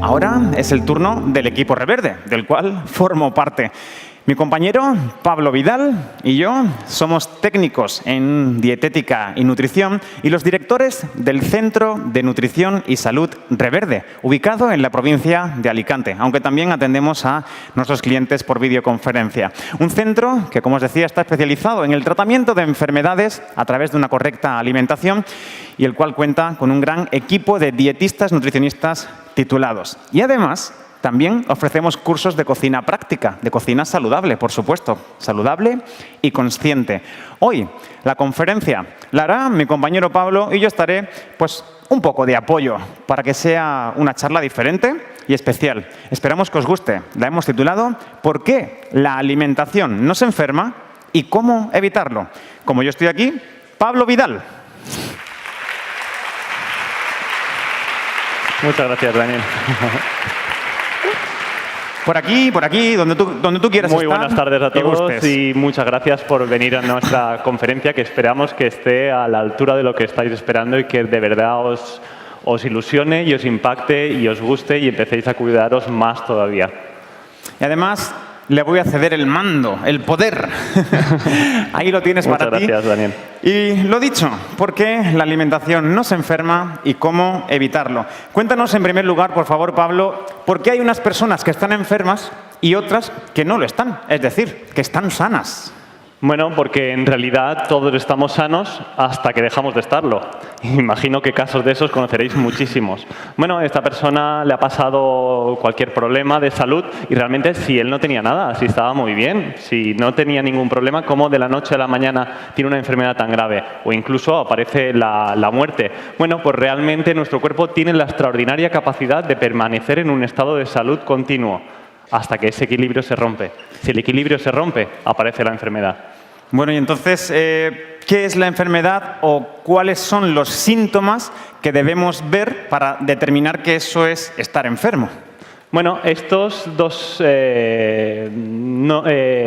Ahora es el turno del equipo Reverde, del cual formo parte. Mi compañero Pablo Vidal y yo somos técnicos en dietética y nutrición y los directores del Centro de Nutrición y Salud Reverde, ubicado en la provincia de Alicante, aunque también atendemos a nuestros clientes por videoconferencia. Un centro que, como os decía, está especializado en el tratamiento de enfermedades a través de una correcta alimentación y el cual cuenta con un gran equipo de dietistas nutricionistas titulados. Y además, también ofrecemos cursos de cocina práctica, de cocina saludable, por supuesto, saludable y consciente. Hoy la conferencia la hará mi compañero Pablo y yo estaré pues un poco de apoyo para que sea una charla diferente y especial. Esperamos que os guste. La hemos titulado ¿Por qué la alimentación nos enferma y cómo evitarlo? Como yo estoy aquí, Pablo Vidal. Muchas gracias, Daniel. Por aquí, donde tú quieras estar. Muy buenas tardes a todos y muchas gracias por venir a nuestra conferencia, que esperamos que esté a la altura de lo que estáis esperando y que de verdad os ilusione y os impacte y os guste y empecéis a cuidaros más todavía. Y además, le voy a ceder el mando, el poder. Ahí lo tienes para ti. Muchas gracias, Daniel. Y lo dicho, ¿por qué la alimentación nos enferma y cómo evitarlo? Cuéntanos en primer lugar, por favor, Pablo, ¿por qué hay unas personas que están enfermas y otras que no lo están? Es decir, que están sanas. Bueno, porque en realidad todos estamos sanos hasta que dejamos de estarlo. Imagino que casos de esos conoceréis muchísimos. Bueno, a esta persona le ha pasado cualquier problema de salud y realmente si él no tenía nada, si estaba muy bien, si no tenía ningún problema, ¿cómo de la noche a la mañana tiene una enfermedad tan grave? O incluso aparece la muerte. Bueno, pues realmente nuestro cuerpo tiene la extraordinaria capacidad de permanecer en un estado de salud continuo hasta que ese equilibrio se rompe. Si el equilibrio se rompe, aparece la enfermedad. Bueno, y entonces, ¿qué es la enfermedad o cuáles son los síntomas que debemos ver para determinar que eso es estar enfermo? Bueno, estos dos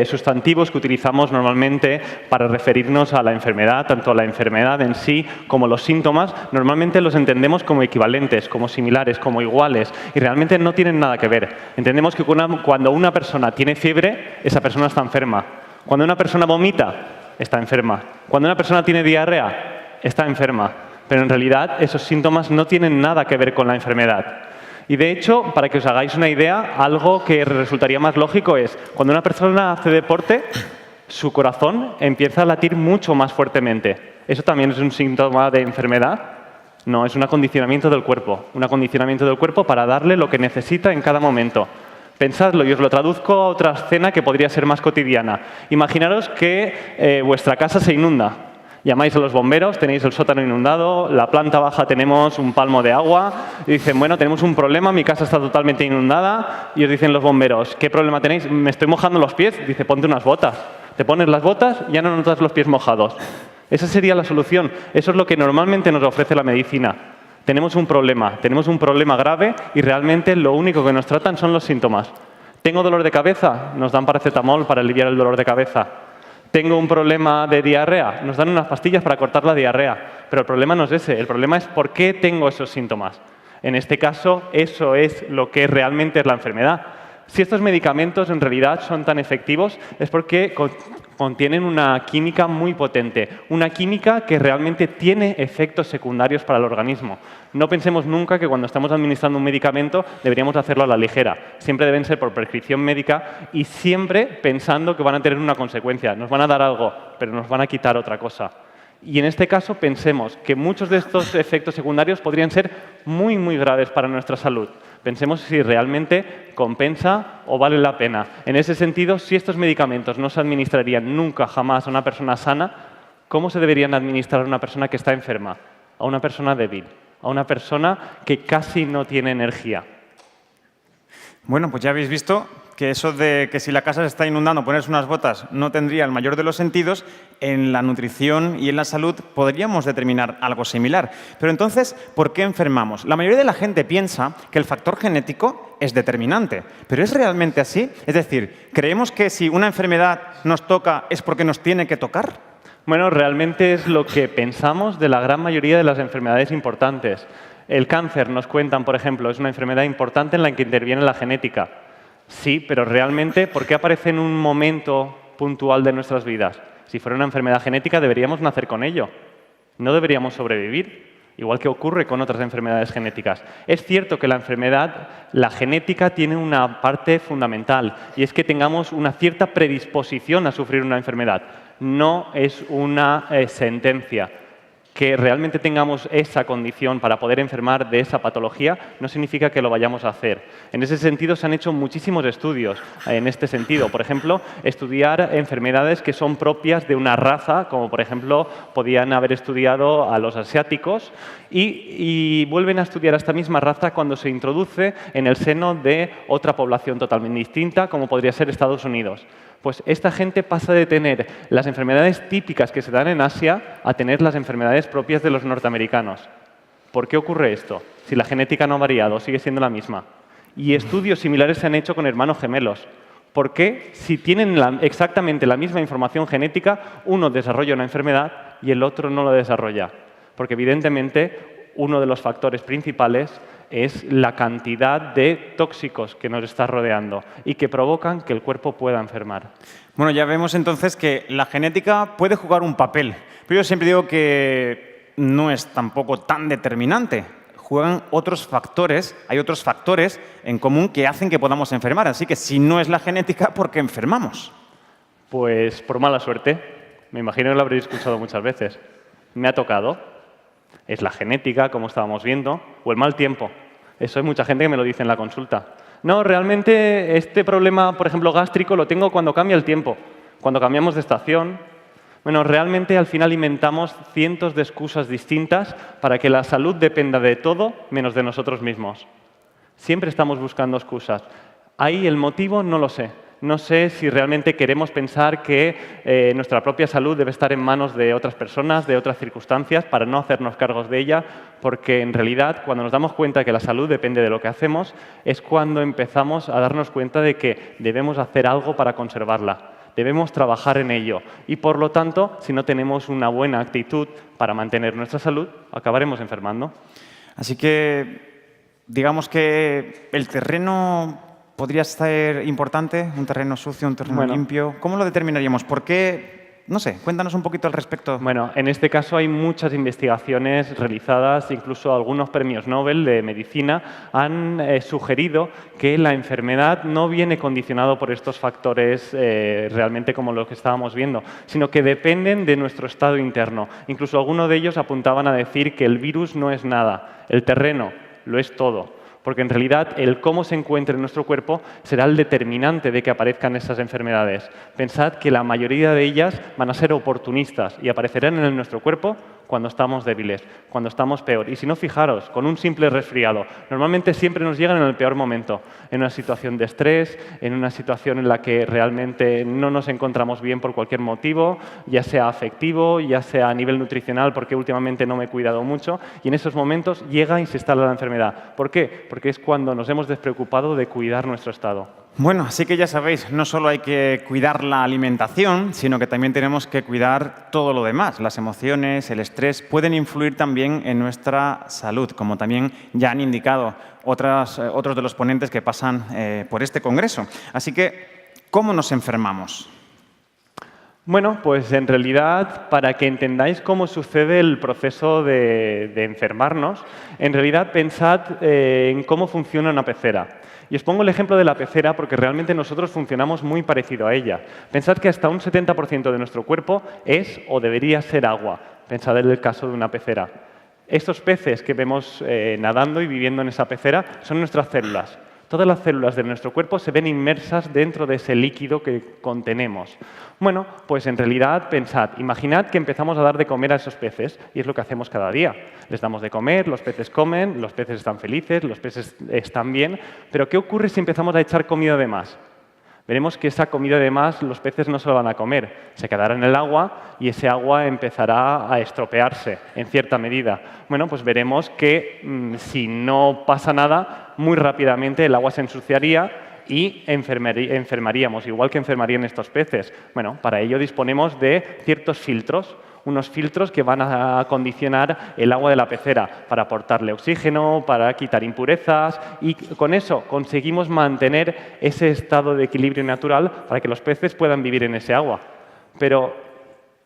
sustantivos que utilizamos normalmente para referirnos a la enfermedad, tanto a la enfermedad en sí como los síntomas, normalmente los entendemos como equivalentes, como similares, como iguales, y realmente no tienen nada que ver. Entendemos que cuando una persona tiene fiebre, esa persona está enferma. Cuando una persona vomita, está enferma. Cuando una persona tiene diarrea, está enferma. Pero en realidad esos síntomas no tienen nada que ver con la enfermedad. Y de hecho, para que os hagáis una idea, algo que resultaría más lógico es, cuando una persona hace deporte, su corazón empieza a latir mucho más fuertemente. ¿Eso también es un síntoma de enfermedad? No, es un acondicionamiento del cuerpo. Un acondicionamiento del cuerpo para darle lo que necesita en cada momento. Pensadlo y os lo traduzco a otra escena que podría ser más cotidiana. Imaginaros que vuestra casa se inunda. Llamáis a los bomberos, tenéis el sótano inundado, la planta baja tenemos un palmo de agua y dicen, bueno, tenemos un problema, mi casa está totalmente inundada y os dicen los bomberos, ¿qué problema tenéis? Me estoy mojando los pies. Dice, ponte unas botas. Te pones las botas y ya no notas los pies mojados. Esa sería la solución. Eso es lo que normalmente nos ofrece la medicina. Tenemos un problema grave y realmente lo único que nos tratan son los síntomas. ¿Tengo dolor de cabeza? Nos dan paracetamol para aliviar el dolor de cabeza. ¿Tengo un problema de diarrea? Nos dan unas pastillas para cortar la diarrea. Pero el problema no es ese, el problema es por qué tengo esos síntomas. En este caso, eso es lo que realmente es la enfermedad. Si estos medicamentos en realidad son tan efectivos es porque contienen una química muy potente, una química que realmente tiene efectos secundarios para el organismo. No pensemos nunca que cuando estamos administrando un medicamento deberíamos hacerlo a la ligera. Siempre deben ser por prescripción médica y siempre pensando que van a tener una consecuencia. Nos van a dar algo, pero nos van a quitar otra cosa. Y en este caso pensemos que muchos de estos efectos secundarios podrían ser muy, muy graves para nuestra salud. Pensemos si realmente compensa o vale la pena. En ese sentido, si estos medicamentos no se administrarían nunca, jamás a una persona sana, ¿cómo se deberían administrar a una persona que está enferma? A una persona débil, a una persona que casi no tiene energía. Bueno, pues ya habéis visto que eso de que si la casa se está inundando, ponerse unas botas no tendría el mayor de los sentidos. En la nutrición y en la salud podríamos determinar algo similar. Pero entonces, ¿por qué enfermamos? La mayoría de la gente piensa que el factor genético es determinante. ¿Pero es realmente así? Es decir, ¿creemos que si una enfermedad nos toca es porque nos tiene que tocar? Bueno, realmente es lo que pensamos de la gran mayoría de las enfermedades importantes. El cáncer, nos cuentan, por ejemplo, es una enfermedad importante en la que interviene la genética. Sí, pero realmente, ¿por qué aparece en un momento puntual de nuestras vidas? Si fuera una enfermedad genética, deberíamos nacer con ello. No deberíamos sobrevivir, igual que ocurre con otras enfermedades genéticas. Es cierto que la enfermedad, la genética, tiene una parte fundamental, y es que tengamos una cierta predisposición a sufrir una enfermedad. No es una sentencia. Que realmente tengamos esa condición para poder enfermar de esa patología no significa que lo vayamos a hacer. En ese sentido, se han hecho muchísimos estudios en este sentido. Por ejemplo, estudiar enfermedades que son propias de una raza, como por ejemplo podían haber estudiado a los asiáticos, y vuelven a estudiar a esta misma raza cuando se introduce en el seno de otra población totalmente distinta, como podría ser Estados Unidos. Pues esta gente pasa de tener las enfermedades típicas que se dan en Asia a tener las enfermedades propias de los norteamericanos. ¿Por qué ocurre esto? Si la genética no ha variado, sigue siendo la misma. Y estudios similares se han hecho con hermanos gemelos. ¿Por qué, si tienen exactamente la misma información genética, uno desarrolla una enfermedad y el otro no la desarrolla? Porque evidentemente uno de los factores principales es la cantidad de tóxicos que nos está rodeando y que provocan que el cuerpo pueda enfermar. Bueno, ya vemos entonces que la genética puede jugar un papel, pero yo siempre digo que no es tampoco tan determinante. Juegan otros factores, hay otros factores en común que hacen que podamos enfermar. Así que si no es la genética, ¿por qué enfermamos? Pues por mala suerte. Me imagino que lo habréis escuchado muchas veces. Me ha tocado. Es la genética, como estábamos viendo, o el mal tiempo. Eso hay mucha gente que me lo dice en la consulta. No, realmente este problema, por ejemplo, gástrico, lo tengo cuando cambia el tiempo, cuando cambiamos de estación. Bueno, realmente al final inventamos cientos de excusas distintas para que la salud dependa de todo menos de nosotros mismos. Siempre estamos buscando excusas. Ahí el motivo no lo sé. No sé si realmente queremos pensar que nuestra propia salud debe estar en manos de otras personas, de otras circunstancias, para no hacernos cargos de ella, porque en realidad cuando nos damos cuenta que la salud depende de lo que hacemos, es cuando empezamos a darnos cuenta de que debemos hacer algo para conservarla. Debemos trabajar en ello y, por lo tanto, si no tenemos una buena actitud para mantener nuestra salud, acabaremos enfermando. Así que, digamos que el terreno podría ser importante, un terreno sucio, un terreno limpio. ¿Cómo lo determinaríamos? ¿Por qué? No sé, cuéntanos un poquito al respecto. Bueno, en este caso hay muchas investigaciones realizadas, incluso algunos premios Nobel de medicina han sugerido que la enfermedad no viene condicionado por estos factores realmente como los que estábamos viendo, sino que dependen de nuestro estado interno. Incluso algunos de ellos apuntaban a decir que el virus no es nada, el terreno lo es todo. Porque en realidad el cómo se encuentre en nuestro cuerpo será el determinante de que aparezcan esas enfermedades. Pensad que la mayoría de ellas van a ser oportunistas y aparecerán en nuestro cuerpo cuando estamos débiles, cuando estamos peor. Y si no, fijaros, con un simple resfriado, normalmente siempre nos llegan en el peor momento, en una situación de estrés, en una situación en la que realmente no nos encontramos bien por cualquier motivo, ya sea afectivo, ya sea a nivel nutricional, porque últimamente no me he cuidado mucho, y en esos momentos llega y se instala la enfermedad. ¿Por qué? Porque es cuando nos hemos despreocupado de cuidar nuestro estado. Bueno, así que ya sabéis, no solo hay que cuidar la alimentación, sino que también tenemos que cuidar todo lo demás. Las emociones, el estrés pueden influir también en nuestra salud, como también ya han indicado otros de los ponentes que pasan por este congreso. Así que, ¿cómo nos enfermamos? Bueno, pues en realidad, para que entendáis cómo sucede el proceso de enfermarnos, en realidad pensad en cómo funciona una pecera. Y os pongo el ejemplo de la pecera porque realmente nosotros funcionamos muy parecido a ella. Pensad que hasta un 70% de nuestro cuerpo es o debería ser agua. Pensad en el caso de una pecera. Estos peces que vemos nadando y viviendo en esa pecera son nuestras células. Todas las células de nuestro cuerpo se ven inmersas dentro de ese líquido que contenemos. Bueno, pues en realidad pensad, imaginad que empezamos a dar de comer a esos peces y es lo que hacemos cada día. Les damos de comer, los peces comen, los peces están felices, los peces están bien, pero ¿qué ocurre si empezamos a echar comida de más? Veremos que esa comida de más los peces no se la van a comer, se quedará en el agua y ese agua empezará a estropearse en cierta medida. Bueno, pues veremos que si no pasa nada, muy rápidamente el agua se ensuciaría y enfermaríamos, igual que enfermarían estos peces. Bueno, para ello disponemos de ciertos filtros. unos filtros que van a acondicionar el agua de la pecera para aportarle oxígeno, para quitar impurezas y con eso conseguimos mantener ese estado de equilibrio natural para que los peces puedan vivir en ese agua. Pero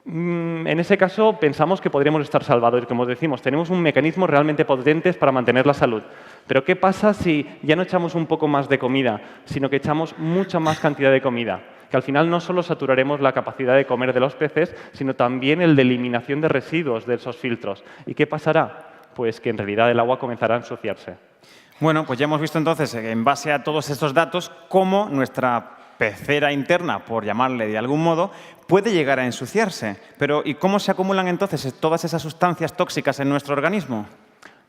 en ese caso pensamos que podríamos estar salvados. Como decimos, tenemos un mecanismo realmente potente para mantener la salud. Pero ¿qué pasa si ya no echamos un poco más de comida, sino que echamos mucha más cantidad de comida? Que al final no solo saturaremos la capacidad de comer de los peces, sino también el de eliminación de residuos de esos filtros. ¿Y qué pasará? Pues que en realidad el agua comenzará a ensuciarse. Bueno, pues ya hemos visto entonces, en base a todos estos datos, cómo nuestra pecera interna, por llamarle de algún modo, puede llegar a ensuciarse. Pero ¿y cómo se acumulan entonces todas esas sustancias tóxicas en nuestro organismo?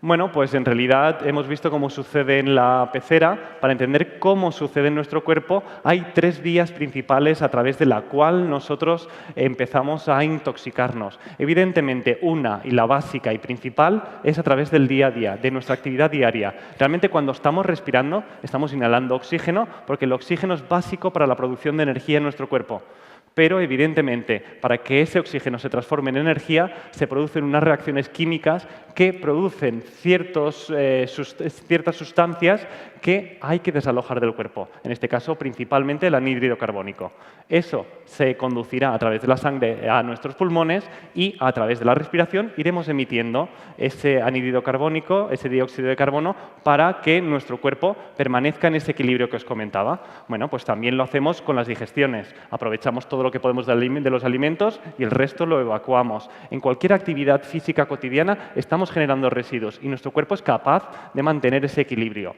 Bueno, pues en realidad hemos visto cómo sucede en la pecera. Para entender cómo sucede en nuestro cuerpo, hay 3 vías principales a través de la cual nosotros empezamos a intoxicarnos. Evidentemente, una y la básica y principal es a través del día a día, de nuestra actividad diaria. Realmente cuando estamos respirando, estamos inhalando oxígeno, porque el oxígeno es básico para la producción de energía en nuestro cuerpo. Pero, evidentemente, para que ese oxígeno se transforme en energía, se producen unas reacciones químicas que producen ciertas sustancias que hay que desalojar del cuerpo. En este caso, principalmente el anhídrido carbónico. Eso se conducirá a través de la sangre a nuestros pulmones y a través de la respiración iremos emitiendo ese anhídrido carbónico, ese dióxido de carbono, para que nuestro cuerpo permanezca en ese equilibrio que os comentaba. Bueno, pues también lo hacemos con las digestiones. Aprovechamos todo lo que podemos de los alimentos y el resto lo evacuamos. En cualquier actividad física cotidiana estamos generando residuos y nuestro cuerpo es capaz de mantener ese equilibrio.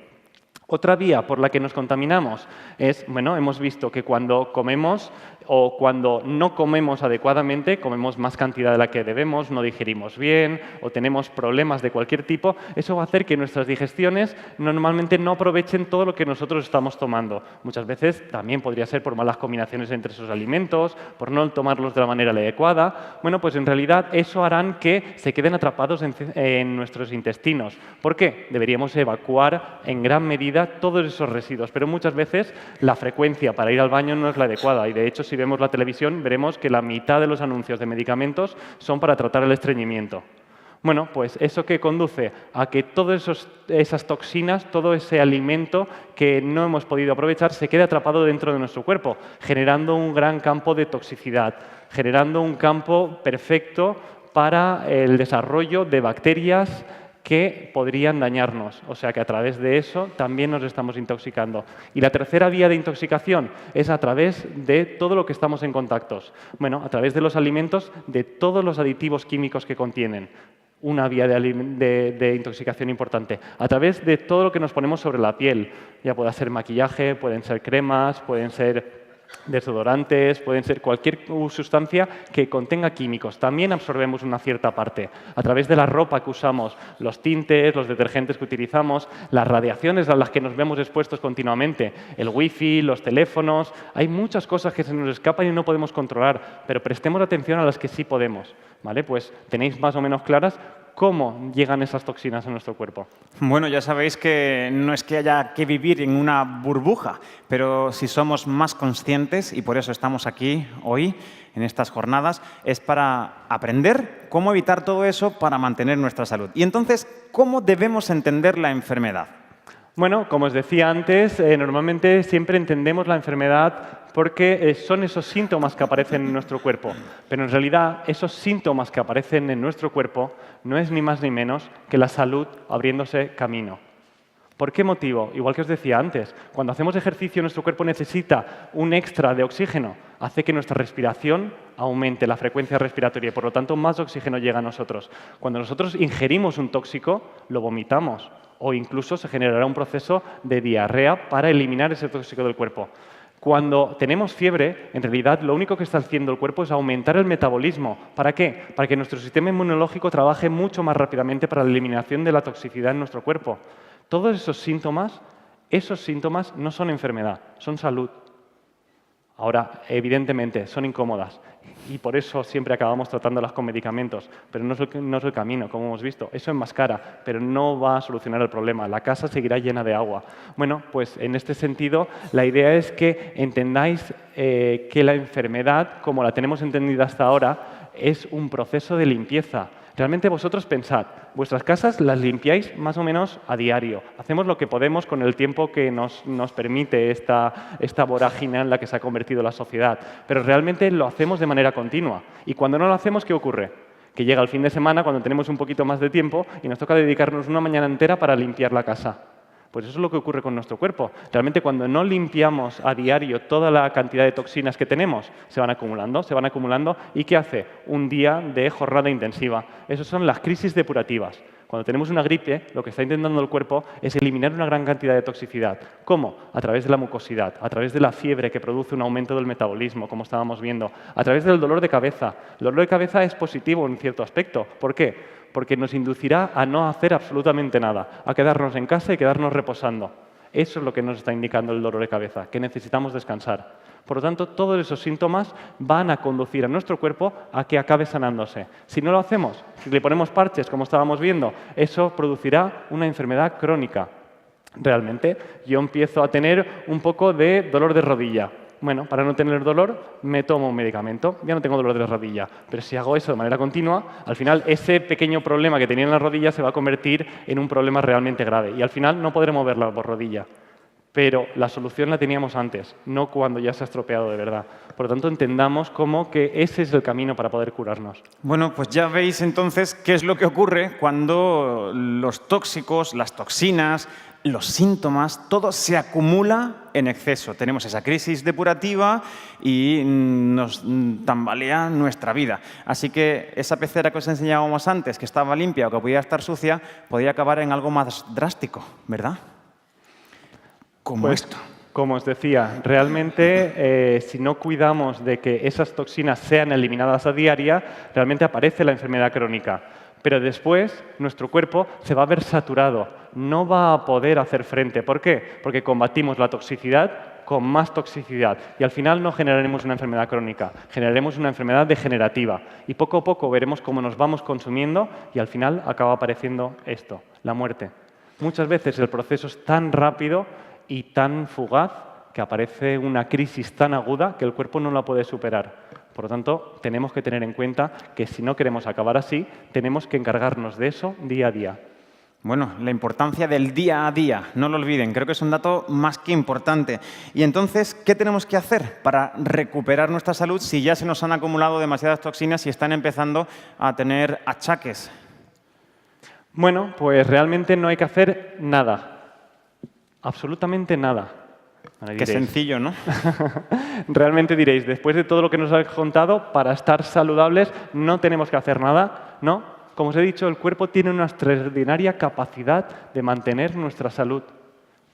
Otra vía por la que nos contaminamos es, bueno, hemos visto que cuando comemos o cuando no comemos adecuadamente, comemos más cantidad de la que debemos, no digerimos bien o tenemos problemas de cualquier tipo, eso va a hacer que nuestras digestiones normalmente no aprovechen todo lo que nosotros estamos tomando. Muchas veces también podría ser por malas combinaciones entre esos alimentos, por no tomarlos de la manera adecuada. Bueno, pues en realidad eso hará que se queden atrapados en nuestros intestinos. ¿Por qué? Deberíamos evacuar en gran medida todos esos residuos, pero muchas veces la frecuencia para ir al baño no es la adecuada y de hecho si vemos la televisión veremos que la mitad de los anuncios de medicamentos son para tratar el estreñimiento. Bueno, pues eso que conduce a que todas esas toxinas, todo ese alimento que no hemos podido aprovechar se quede atrapado dentro de nuestro cuerpo, generando un gran campo de toxicidad, generando un campo perfecto para el desarrollo de bacterias que podrían dañarnos. O sea que a través de eso también nos estamos intoxicando. Y la tercera vía de intoxicación es a través de todo lo que estamos en contactos. Bueno, a través de los alimentos, de todos los aditivos químicos que contienen. Una vía de intoxicación importante. A través de todo lo que nos ponemos sobre la piel. Ya puede ser maquillaje, pueden ser cremas, pueden ser desodorantes, pueden ser cualquier sustancia que contenga químicos. También absorbemos una cierta parte. A través de la ropa que usamos, los tintes, los detergentes que utilizamos, las radiaciones a las que nos vemos expuestos continuamente, el wifi, los teléfonos, hay muchas cosas que se nos escapan y no podemos controlar, pero prestemos atención a las que sí podemos. ¿Vale? Pues tenéis más o menos claras cómo llegan esas toxinas a nuestro cuerpo. Bueno, ya sabéis que no es que haya que vivir en una burbuja, pero si somos más conscientes, y por eso estamos aquí hoy, en estas jornadas, es para aprender cómo evitar todo eso para mantener nuestra salud. Y entonces, ¿cómo debemos entender la enfermedad? Bueno, como os decía antes, normalmente siempre entendemos la enfermedad porque son esos síntomas que aparecen en nuestro cuerpo. Pero en realidad, esos síntomas que aparecen en nuestro cuerpo no es ni más ni menos que la salud abriéndose camino. ¿Por qué motivo? Igual que os decía antes, cuando hacemos ejercicio nuestro cuerpo necesita un extra de oxígeno, hace que nuestra respiración aumente la frecuencia respiratoria y por lo tanto más oxígeno llega a nosotros. Cuando nosotros ingerimos un tóxico, lo vomitamos o incluso se generará un proceso de diarrea para eliminar ese tóxico del cuerpo. Cuando tenemos fiebre, en realidad lo único que está haciendo el cuerpo es aumentar el metabolismo. ¿Para qué? Para que nuestro sistema inmunológico trabaje mucho más rápidamente para la eliminación de la toxicidad en nuestro cuerpo. Todos esos síntomas no son enfermedad, son salud. Ahora, evidentemente, son incómodas y por eso siempre acabamos tratándolas con medicamentos, pero no es el camino, como hemos visto. Eso enmascara, pero no va a solucionar el problema. La casa seguirá llena de agua. Bueno, pues en este sentido, la idea es que entendáis que la enfermedad, como la tenemos entendida hasta ahora, es un proceso de limpieza. Realmente vosotros pensad, vuestras casas las limpiáis más o menos a diario. Hacemos lo que podemos con el tiempo que nos permite esta vorágine en la que se ha convertido la sociedad. Pero realmente lo hacemos de manera continua. Y cuando no lo hacemos, ¿qué ocurre? Que llega el fin de semana, cuando tenemos un poquito más de tiempo, y nos toca dedicarnos una mañana entera para limpiar la casa. Pues eso es lo que ocurre con nuestro cuerpo. Realmente cuando no limpiamos a diario toda la cantidad de toxinas que tenemos, se van acumulando. ¿Y qué hace? Un día de jornada intensiva. Esas son las crisis depurativas. Cuando tenemos una gripe, lo que está intentando el cuerpo es eliminar una gran cantidad de toxicidad. ¿Cómo? A través de la mucosidad, a través de la fiebre que produce un aumento del metabolismo, como estábamos viendo, a través del dolor de cabeza. El dolor de cabeza es positivo en cierto aspecto. ¿Por qué? Porque nos inducirá a no hacer absolutamente nada, a quedarnos en casa y quedarnos reposando. Eso es lo que nos está indicando el dolor de cabeza, que necesitamos descansar. Por lo tanto, todos esos síntomas van a conducir a nuestro cuerpo a que acabe sanándose. Si no lo hacemos, si le ponemos parches, como estábamos viendo, eso producirá una enfermedad crónica. Realmente, yo empiezo a tener un poco de dolor de rodilla. Bueno, para no tener dolor, me tomo un medicamento. Ya no tengo dolor de rodilla. Pero si hago eso de manera continua, al final ese pequeño problema que tenía en la rodilla se va a convertir en un problema realmente grave. Y al final no podré mover la rodilla. Pero la solución la teníamos antes, no cuando ya se ha estropeado de verdad. Por lo tanto, entendamos cómo que ese es el camino para poder curarnos. Bueno, pues ya veis entonces qué es lo que ocurre cuando los tóxicos, las toxinas, los síntomas, todo se acumula en exceso. Tenemos esa crisis depurativa y nos tambalea nuestra vida. Así que esa pecera que os enseñábamos antes, que estaba limpia o que podía estar sucia, podría acabar en algo más drástico, ¿verdad? Como esto. Como os decía, realmente si no cuidamos de que esas toxinas sean eliminadas a diaria, realmente aparece la enfermedad crónica. Pero después nuestro cuerpo se va a ver saturado, no va a poder hacer frente. ¿Por qué? Porque combatimos la toxicidad con más toxicidad y al final no generaremos una enfermedad crónica, generaremos una enfermedad degenerativa y poco a poco veremos cómo nos vamos consumiendo y al final acaba apareciendo esto, la muerte. Muchas veces el proceso es tan rápido y tan fugaz que aparece una crisis tan aguda que el cuerpo no la puede superar. Por lo tanto, tenemos que tener en cuenta que si no queremos acabar así, tenemos que encargarnos de eso día a día. Bueno, la importancia del día a día, no lo olviden, creo que es un dato más que importante. Y entonces, ¿qué tenemos que hacer para recuperar nuestra salud si ya se nos han acumulado demasiadas toxinas y están empezando a tener achaques? Bueno, pues realmente no hay que hacer nada, absolutamente nada. Qué sencillo, ¿no? Realmente diréis, después de todo lo que nos habéis contado, para estar saludables no tenemos que hacer nada, ¿no? Como os he dicho, el cuerpo tiene una extraordinaria capacidad de mantener nuestra salud.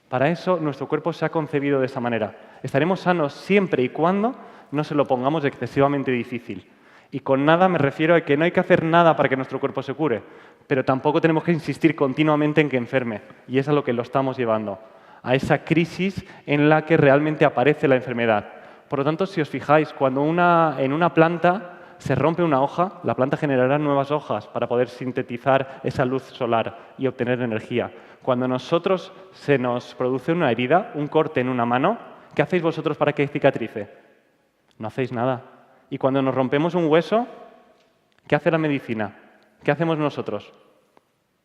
Para eso, nuestro cuerpo se ha concebido de esa manera. Estaremos sanos siempre y cuando no se lo pongamos excesivamente difícil. Y con nada me refiero a que no hay que hacer nada para que nuestro cuerpo se cure, pero tampoco tenemos que insistir continuamente en que enferme. Y es a lo que lo estamos llevando, a esa crisis en la que realmente aparece la enfermedad. Por lo tanto, si os fijáis, cuando en una planta se rompe una hoja, la planta generará nuevas hojas para poder sintetizar esa luz solar y obtener energía. Cuando a nosotros se nos produce una herida, un corte en una mano, ¿qué hacéis vosotros para que cicatrice? No hacéis nada. Y cuando nos rompemos un hueso, ¿qué hace la medicina? ¿Qué hacemos nosotros?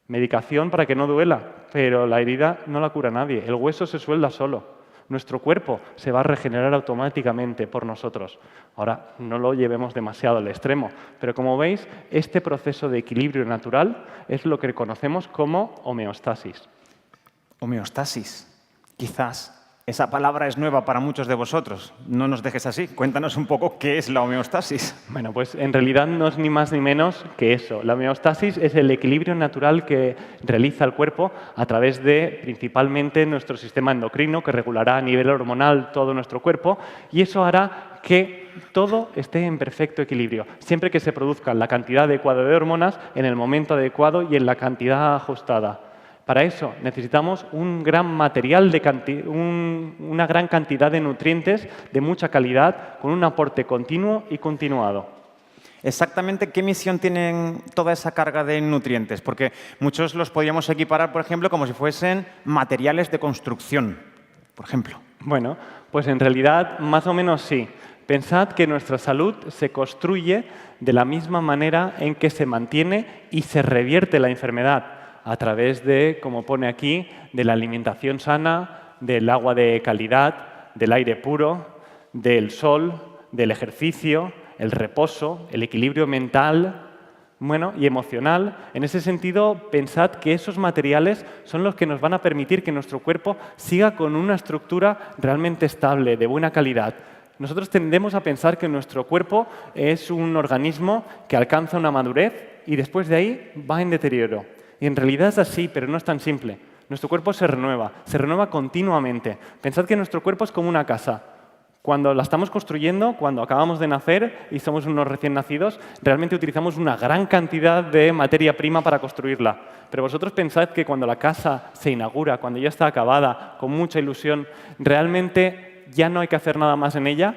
Medicación para que no duela, pero la herida no la cura nadie. El hueso se suelda solo. Nuestro cuerpo se va a regenerar automáticamente por nosotros. Ahora, no lo llevemos demasiado al extremo, pero como veis, este proceso de equilibrio natural es lo que conocemos como homeostasis. Homeostasis, quizás. Esa palabra es nueva para muchos de vosotros. No nos dejes así. Cuéntanos un poco qué es la homeostasis. Bueno, pues en realidad no es ni más ni menos que eso. La homeostasis es el equilibrio natural que realiza el cuerpo a través de, principalmente, nuestro sistema endocrino, que regulará a nivel hormonal todo nuestro cuerpo, y eso hará que todo esté en perfecto equilibrio. Siempre que se produzca la cantidad adecuada de hormonas, en el momento adecuado y en la cantidad ajustada. Para eso necesitamos un gran material, una gran cantidad de nutrientes de mucha calidad, con un aporte continuo y continuado. Exactamente, ¿qué misión tienen toda esa carga de nutrientes? Porque muchos los podríamos equiparar, por ejemplo, como si fuesen materiales de construcción, por ejemplo. Bueno, pues en realidad más o menos sí. Pensad que nuestra salud se construye de la misma manera en que se mantiene y se revierte la enfermedad, a través de, como pone aquí, de la alimentación sana, del agua de calidad, del aire puro, del sol, del ejercicio, el reposo, el equilibrio mental, y emocional. En ese sentido, pensad que esos materiales son los que nos van a permitir que nuestro cuerpo siga con una estructura realmente estable, de buena calidad. Nosotros tendemos a pensar que nuestro cuerpo es un organismo que alcanza una madurez y después de ahí va en deterioro. Y en realidad es así, pero no es tan simple. Nuestro cuerpo se renueva continuamente. Pensad que nuestro cuerpo es como una casa. Cuando la estamos construyendo, cuando acabamos de nacer y somos unos recién nacidos, realmente utilizamos una gran cantidad de materia prima para construirla. Pero vosotros pensad que cuando la casa se inaugura, cuando ya está acabada, con mucha ilusión, realmente ya no hay que hacer nada más en ella.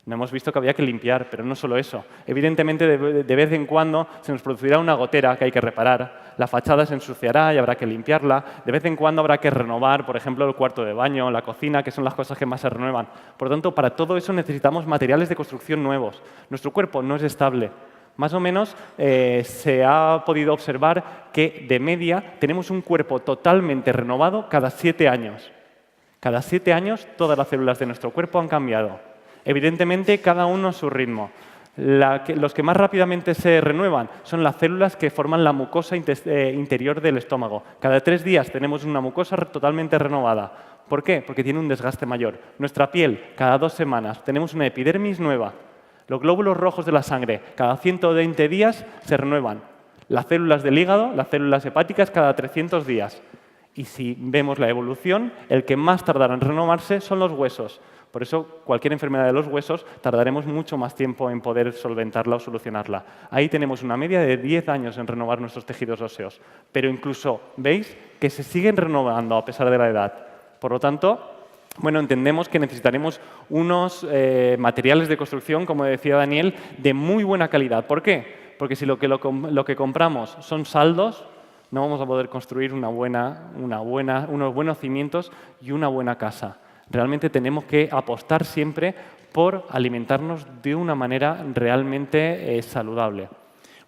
No hemos visto que había que limpiar, pero no solo eso. Evidentemente, de vez en cuando se nos producirá una gotera que hay que reparar. La fachada se ensuciará y habrá que limpiarla. De vez en cuando habrá que renovar, por ejemplo, el cuarto de baño, la cocina, que son las cosas que más se renuevan. Por lo tanto, para todo eso necesitamos materiales de construcción nuevos. Nuestro cuerpo no es estable. Más o menos se ha podido observar que, de media, tenemos un cuerpo totalmente renovado cada 7 años. Cada 7 años, todas las células de nuestro cuerpo han cambiado. Evidentemente, cada uno a su ritmo. Los que más rápidamente se renuevan son las células que forman la mucosa interior del estómago. Cada 3 días tenemos una mucosa totalmente renovada. ¿Por qué? Porque tiene un desgaste mayor. Nuestra piel, cada 2 semanas, tenemos una epidermis nueva. Los glóbulos rojos de la sangre, cada 120 días se renuevan. Las células del hígado, las células hepáticas, cada 300 días. Y si vemos la evolución, el que más tardará en renovarse son los huesos. Por eso, cualquier enfermedad de los huesos tardaremos mucho más tiempo en poder solventarla o solucionarla. Ahí tenemos una media de 10 años en renovar nuestros tejidos óseos. Pero incluso, ¿veis?, que se siguen renovando a pesar de la edad. Por lo tanto, entendemos que necesitaremos unos materiales de construcción, como decía Daniel, de muy buena calidad. ¿Por qué? Porque si lo que compramos son saldos, no vamos a poder construir unos buenos cimientos y una buena casa. Realmente tenemos que apostar siempre por alimentarnos de una manera realmente saludable.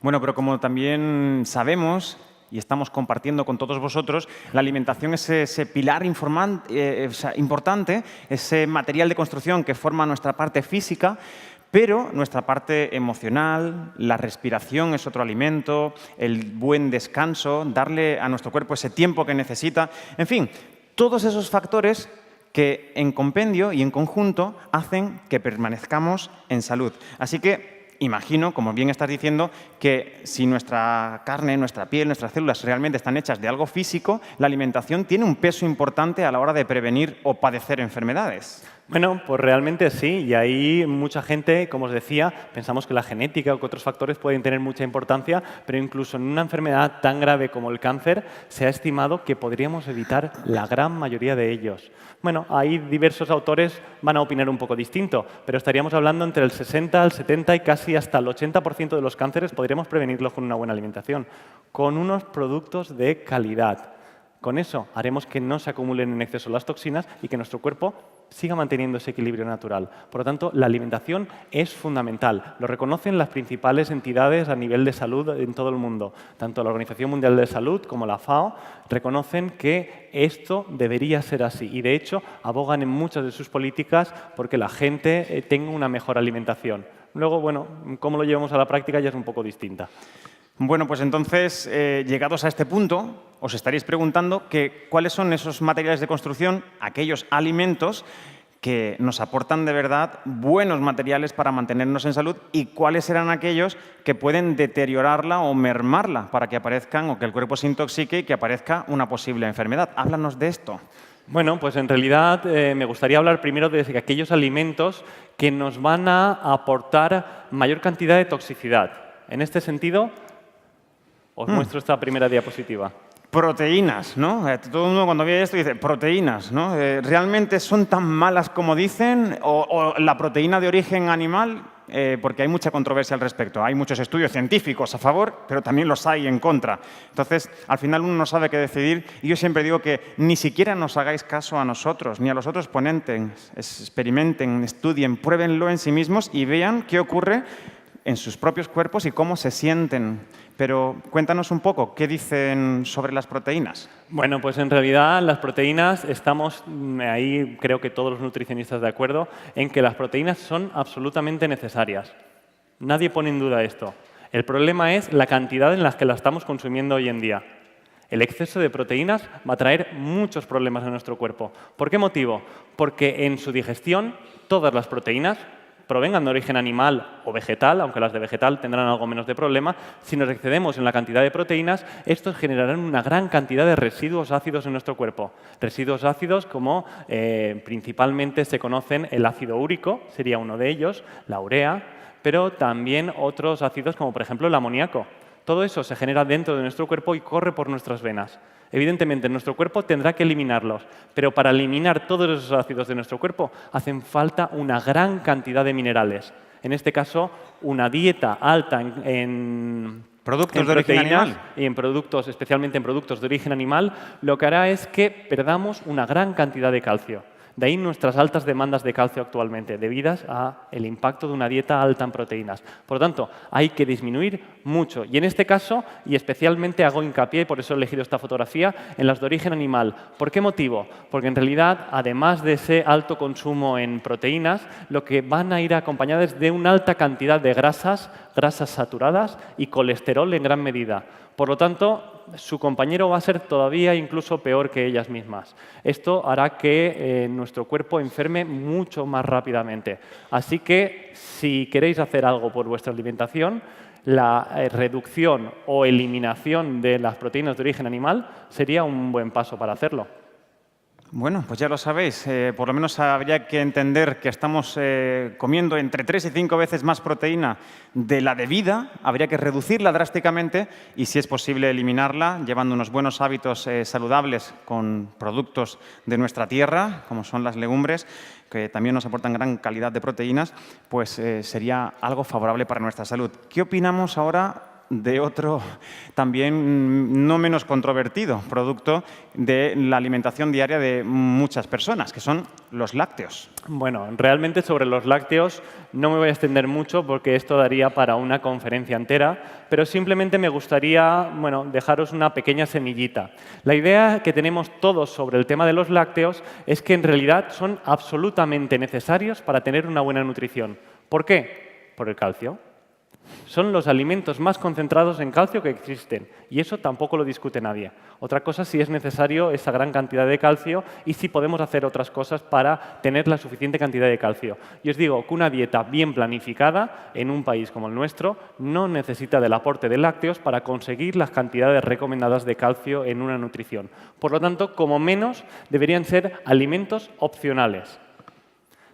Bueno, pero como también sabemos y estamos compartiendo con todos vosotros, la alimentación es ese pilar importante, ese material de construcción que forma nuestra parte física, pero nuestra parte emocional, la respiración es otro alimento, el buen descanso, darle a nuestro cuerpo ese tiempo que necesita. En fin, todos esos factores que en compendio y en conjunto hacen que permanezcamos en salud. Así que imagino, como bien estás diciendo, que si nuestra carne, nuestra piel, nuestras células realmente están hechas de algo físico, la alimentación tiene un peso importante a la hora de prevenir o padecer enfermedades. Bueno, pues realmente sí, y ahí mucha gente, como os decía, pensamos que la genética o que otros factores pueden tener mucha importancia, pero incluso en una enfermedad tan grave como el cáncer se ha estimado que podríamos evitar la gran mayoría de ellos. Bueno, ahí diversos autores van a opinar un poco distinto, pero estaríamos hablando entre el 60, el 70 y casi hasta el 80% de los cánceres podríamos prevenirlos con una buena alimentación, con unos productos de calidad. Con eso haremos que no se acumulen en exceso las toxinas y que nuestro cuerpo siga manteniendo ese equilibrio natural. Por lo tanto, la alimentación es fundamental. Lo reconocen las principales entidades a nivel de salud en todo el mundo. Tanto la Organización Mundial de Salud como la FAO reconocen que esto debería ser así y, de hecho, abogan en muchas de sus políticas porque la gente tenga una mejor alimentación. Luego, cómo lo llevamos a la práctica ya es un poco distinta. Bueno, pues entonces, llegados a este punto, os estaréis preguntando cuáles son esos materiales de construcción, aquellos alimentos que nos aportan de verdad buenos materiales para mantenernos en salud y cuáles serán aquellos que pueden deteriorarla o mermarla para que aparezcan o que el cuerpo se intoxique y que aparezca una posible enfermedad. Háblanos de esto. Bueno, pues en realidad me gustaría hablar primero de aquellos alimentos que nos van a aportar mayor cantidad de toxicidad. En este sentido, os muestro esta primera diapositiva. Proteínas, ¿no? Todo el mundo cuando ve esto dice proteínas, ¿no? ¿Realmente son tan malas como dicen? ¿O la proteína de origen animal porque hay mucha controversia al respecto. Hay muchos estudios científicos a favor, pero también los hay en contra. Entonces, al final uno no sabe qué decidir y yo siempre digo que ni siquiera nos hagáis caso a nosotros, ni a los otros ponentes. Experimenten, estudien, pruébenlo en sí mismos y vean qué ocurre en sus propios cuerpos y cómo se sienten. Pero cuéntanos un poco, ¿qué dicen sobre las proteínas? Bueno, pues en realidad las proteínas, estamos ahí, creo que todos los nutricionistas de acuerdo, en que las proteínas son absolutamente necesarias. Nadie pone en duda esto. El problema es la cantidad en la que las estamos consumiendo hoy en día. El exceso de proteínas va a traer muchos problemas a nuestro cuerpo. ¿Por qué motivo? Porque en su digestión todas las proteínas, provengan de origen animal o vegetal, aunque las de vegetal tendrán algo menos de problema, si nos excedemos en la cantidad de proteínas, estos generarán una gran cantidad de residuos ácidos en nuestro cuerpo. Residuos ácidos como principalmente se conocen el ácido úrico, sería uno de ellos, la urea, pero también otros ácidos como por ejemplo el amoníaco. Todo eso se genera dentro de nuestro cuerpo y corre por nuestras venas. Evidentemente, nuestro cuerpo tendrá que eliminarlos, pero para eliminar todos esos ácidos de nuestro cuerpo hacen falta una gran cantidad de minerales. En este caso, una dieta alta en productos de origen animal y en productos, especialmente en productos de origen animal, lo que hará es que perdamos una gran cantidad de calcio. De ahí nuestras altas demandas de calcio actualmente, debidas al impacto de una dieta alta en proteínas. Por lo tanto, hay que disminuir mucho. Y en este caso, y especialmente hago hincapié, y por eso he elegido esta fotografía, en las de origen animal. ¿Por qué motivo? Porque en realidad, además de ese alto consumo en proteínas, lo que van a ir acompañadas de una alta cantidad de grasas saturadas y colesterol en gran medida. Por lo tanto, su compañero va a ser todavía incluso peor que ellas mismas. Esto hará que nuestro cuerpo enferme mucho más rápidamente. Así que, si queréis hacer algo por vuestra alimentación, la reducción o eliminación de las proteínas de origen animal sería un buen paso para hacerlo. Bueno, pues ya lo sabéis. Por lo menos habría que entender que estamos comiendo entre 3 y 5 veces más proteína de la debida. Habría que reducirla drásticamente y, si es posible, eliminarla, llevando unos buenos hábitos saludables con productos de nuestra tierra, como son las legumbres, que también nos aportan gran calidad de proteínas, pues sería algo favorable para nuestra salud. ¿Qué opinamos ahora de otro también no menos controvertido producto de la alimentación diaria de muchas personas, que son los lácteos? Bueno, realmente sobre los lácteos no me voy a extender mucho porque esto daría para una conferencia entera, pero simplemente me gustaría dejaros una pequeña semillita. La idea que tenemos todos sobre el tema de los lácteos es que en realidad son absolutamente necesarios para tener una buena nutrición. ¿Por qué? Por el calcio. Son los alimentos más concentrados en calcio que existen y eso tampoco lo discute nadie. Otra cosa es si es necesario esa gran cantidad de calcio y si podemos hacer otras cosas para tener la suficiente cantidad de calcio. Y os digo que una dieta bien planificada en un país como el nuestro no necesita del aporte de lácteos para conseguir las cantidades recomendadas de calcio en una nutrición. Por lo tanto, como menos, deberían ser alimentos opcionales.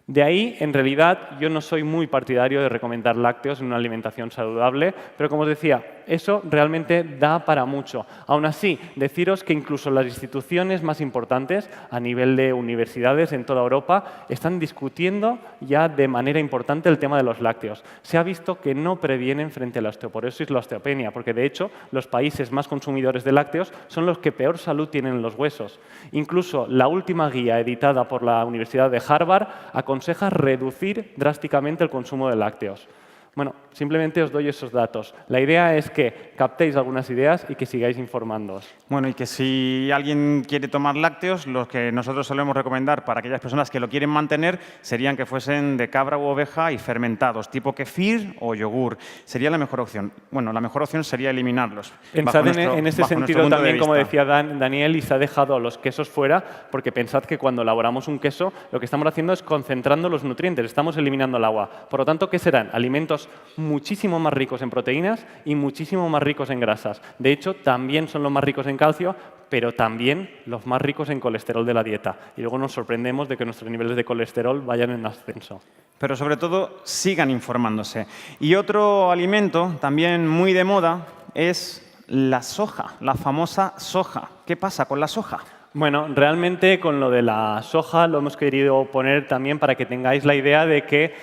De ahí, en realidad, yo no soy muy partidario de recomendar lácteos en una alimentación saludable, pero como os decía, eso realmente da para mucho. Aún así, deciros que incluso las instituciones más importantes, a nivel de universidades en toda Europa, están discutiendo ya de manera importante el tema de los lácteos. Se ha visto que no previenen frente a la osteoporosis y la osteopenia, porque de hecho los países más consumidores de lácteos son los que peor salud tienen en los huesos. Incluso la última guía editada por la Universidad de Harvard aconseja reducir drásticamente el consumo de lácteos. Bueno, simplemente os doy esos datos. La idea es que captéis algunas ideas y que sigáis informándoos. Bueno, y que si alguien quiere tomar lácteos, los que nosotros solemos recomendar para aquellas personas que lo quieren mantener serían que fuesen de cabra u oveja y fermentados, tipo kefir o yogur. Sería la mejor opción. Bueno, la mejor opción sería eliminarlos. Pensad en ese sentido también, como decía Daniel, y se ha dejado los quesos fuera, porque pensad que cuando elaboramos un queso, lo que estamos haciendo es concentrando los nutrientes, estamos eliminando el agua. Por lo tanto, ¿qué serán? Alimentos muchísimo más ricos en proteínas y muchísimo más ricos en grasas. De hecho, también son los más ricos en calcio, pero también los más ricos en colesterol de la dieta. Y luego nos sorprendemos de que nuestros niveles de colesterol vayan en ascenso. Pero sobre todo, sigan informándose. Y otro alimento también muy de moda es la soja, la famosa soja. ¿Qué pasa con la soja? Bueno, realmente con lo de la soja lo hemos querido poner también para que tengáis la idea de que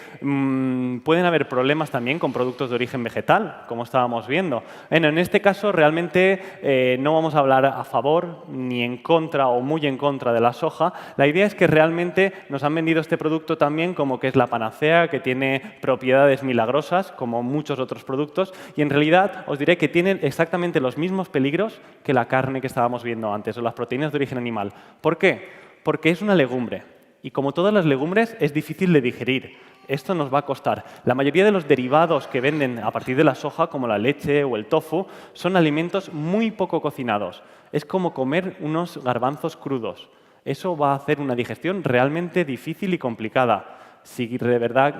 pueden haber problemas también con productos de origen vegetal, como estábamos viendo. Bueno, en este caso realmente no vamos a hablar a favor ni en contra o muy en contra de la soja. La idea es que realmente nos han vendido este producto también como que es la panacea, que tiene propiedades milagrosas, como muchos otros productos, y en realidad os diré que tienen exactamente los mismos peligros que la carne que estábamos viendo antes, o las proteínas de origen animal. ¿Por qué? Porque es una legumbre y como todas las legumbres es difícil de digerir. Esto nos va a costar. La mayoría de los derivados que venden a partir de la soja, como la leche o el tofu, son alimentos muy poco cocinados. Es como comer unos garbanzos crudos. Eso va a hacer una digestión realmente difícil y complicada. Si de verdad